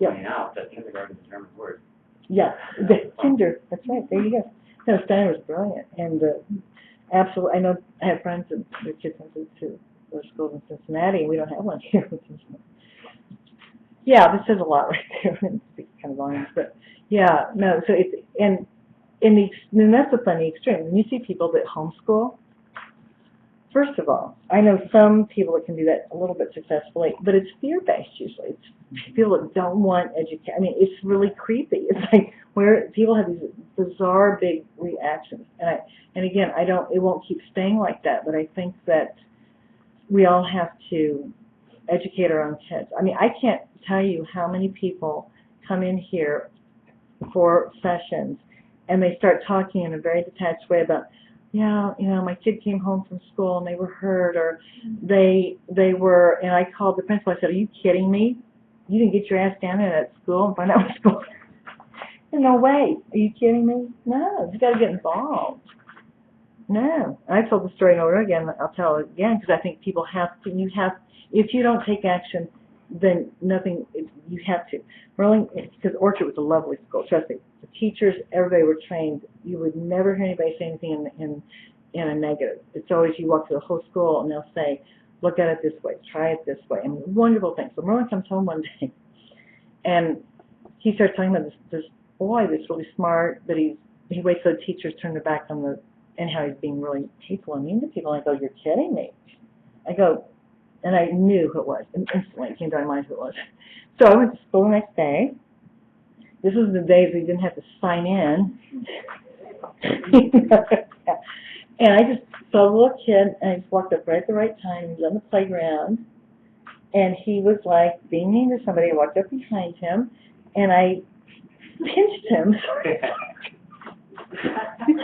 Yep. pointing out that kindergarten is a German word. Yeah, the kinder, that's right, there you go. No, Steiner was brilliant, and absolutely, I know, I have friends and their kids went to those schools in Cincinnati, and we don't have one here in Cincinnati. Yeah, this says a lot right there, and speaks kind of volumes, but, yeah, no, so it's, and that's the funny extreme, when you see people that homeschool, first of all, I know some people that can do that a little bit successfully, but it's fear-based usually. It's people that don't want education. I mean, it's really creepy. It's like where people have these bizarre big reactions. And again, it won't keep staying like that, but I think that we all have to educate our own kids. I mean, I can't tell you how many people come in here for sessions and they start talking in a very detached way about, yeah, my kid came home from school and they were hurt, or they were, and I called the principal. I said, are you kidding me? You didn't get your ass down there at school and find out what's going on? No way. Are you kidding me? No, you got to get involved. No. I told the story over again. I'll tell it again because I think people have to. If you don't take action, then nothing. You have to. Merlin, because Orchard was a lovely school. Trust me. The teachers, everybody were trained. You would never hear anybody say anything in a negative. It's always you walk through the whole school and they'll say, look at it this way, try it this way. I mean, wonderful things. So Merlin comes home one day and he starts talking about this boy that's really smart, but he waits till the teachers turn their back on and how he's being really hateful and mean to people. And I go, you're kidding me. I go, and I knew who it was. And instantly it came to my mind who it was. So I went to school the next day. This was the days we didn't have to sign in. And I just saw a little kid, and I just walked up right at the right time. He was on the playground, and he was like being mean to somebody. I walked up behind him, and I pinched him.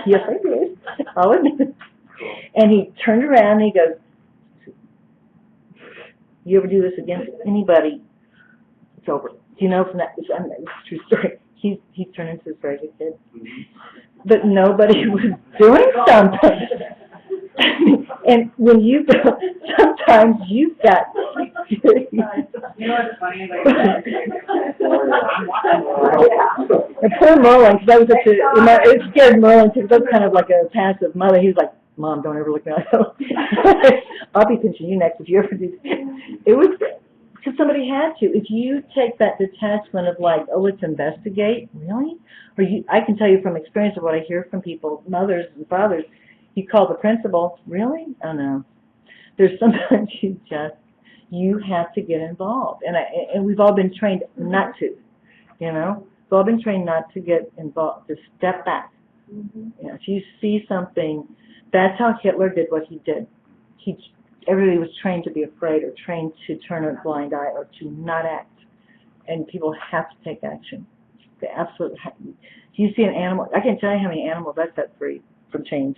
Yes, I did. I'll admit it. And he turned around and he goes, you ever do this against anybody, it's over. Do you know from that? It's a true story. He's turned into this very good kid. But nobody was doing something. And when you go, sometimes you've got. You know what's funny? And poor Merlin, because I was such it scared Merlin because I was kind of like a passive mother. He was like, Mom, don't ever look at me. I'll be pinching you next if you ever do. It was because somebody had to. If you take that detachment of like, oh, let's investigate, really? Or I can tell you from experience of what I hear from people, mothers and fathers, you call the principal, really? Oh, no. There's sometimes you have to get involved. And we've all been trained not to, We've all been trained not to get involved, to step back. If you see something, that's how Hitler did what he did. Everybody was trained to be afraid or trained to turn a blind eye or to not act. And people have to take action. They absolutely have. If you see an animal, I can tell you how many animals I set free from chains.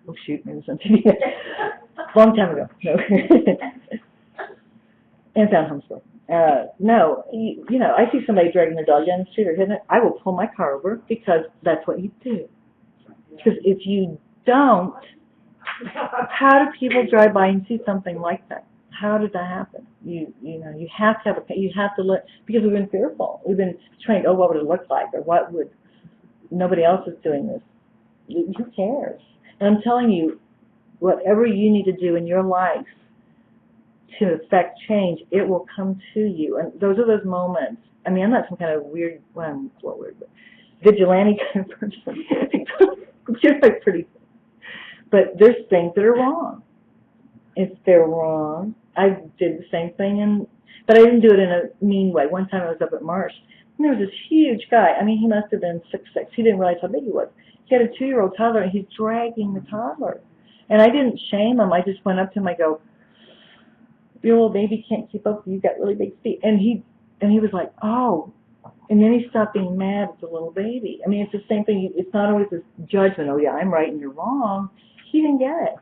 Oh, shoot, maybe something. Long time ago. No. And found homeschool. No, I see somebody dragging their dog down the street or hitting it, I will pull my car over because that's what you do. Because if you don't, how do people drive by and see something like that? How did that happen? You have to look, because we've been fearful. We've been trained, oh, what would it look like? Or nobody else is doing this. Who cares? And I'm telling you, whatever you need to do in your life to affect change, it will come to you. And those are those moments. I mean, I'm not some kind of weird, well, weird, but vigilante kind of person. You're like pretty, but there's things that are wrong. If they're wrong, I did the same thing, but I didn't do it in a mean way. One time I was up at Marsh, and there was this huge guy. I mean, he must have been 6'6". He didn't realize how big he was. He had a 2-year-old toddler, and he's dragging the toddler. And I didn't shame him. I just went up to him. I go, "Your little baby can't keep up. You've got really big feet." And he was like, "Oh." And then he stopped being mad at the little baby. I mean, it's the same thing. It's not always this judgment. Oh yeah, I'm right and you're wrong. He didn't get it.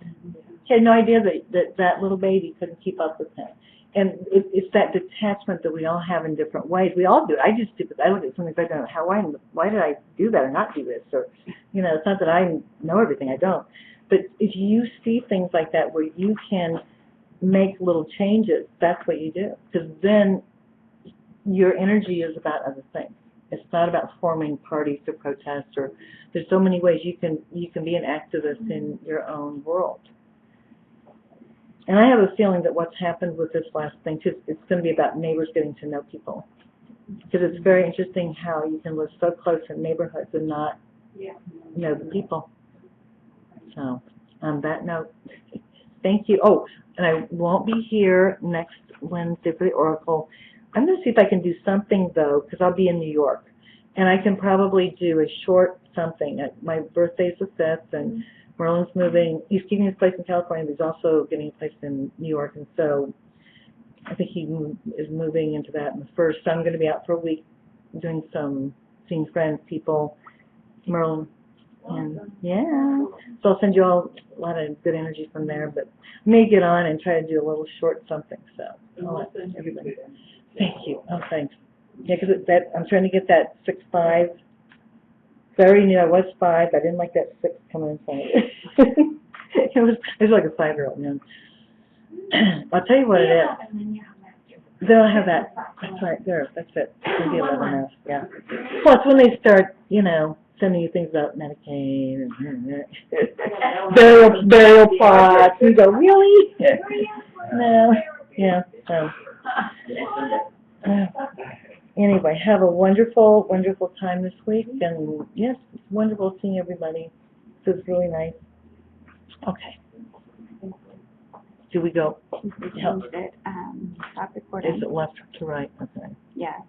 He had no idea that little baby couldn't keep up with him. And it's that detachment that we all have in different ways. We all do it. I just do it. I look at something like that, why did I do that or not do this? Or, you know, it's not that I know everything. I don't. But if you see things like that where you can make little changes, that's what you do. Because then your energy is about other things. It's not about forming parties to protest, or there's so many ways you can be an activist in your own world. And I have a feeling that what's happened with this last thing too, it's going to be about neighbors getting to know people. Because it's very interesting how you can live so close in neighborhoods and not know the people. So on that note, thank you. Oh, and I won't be here next Wednesday for the Oracle. I'm going to see if I can do something, though, because I'll be in New York. And I can probably do a short something. My birthday's the 5th, and Merlin's moving. He's keeping his place in California, but he's also getting a place in New York. And so I think he is moving into that in the 1st. So I'm going to be out for a week doing seeing friends, people, Merlin. And, yeah. So I'll send you all a lot of good energy from there. But I may get on and try to do a little short something. So I'll let everybody. Thank you. Oh, thanks. Yeah, because I'm trying to get that 6'5". So I already knew I was 5. I didn't like that 6 coming in front of it. It was like a 5-year-old, man. I'll tell you what it is. They'll have that. That's right. There. That's it. It's going to be 11 now. Yeah. Well, it's when they start, you know, sending you things about Medicaid and burial plots. You go, really? No. Yeah. So. Anyway, have a wonderful, wonderful time this week, and yes, it's wonderful seeing everybody. This is really nice. Okay. Do we go? We changed it, stop recording. Is it left to right? Okay. Yeah.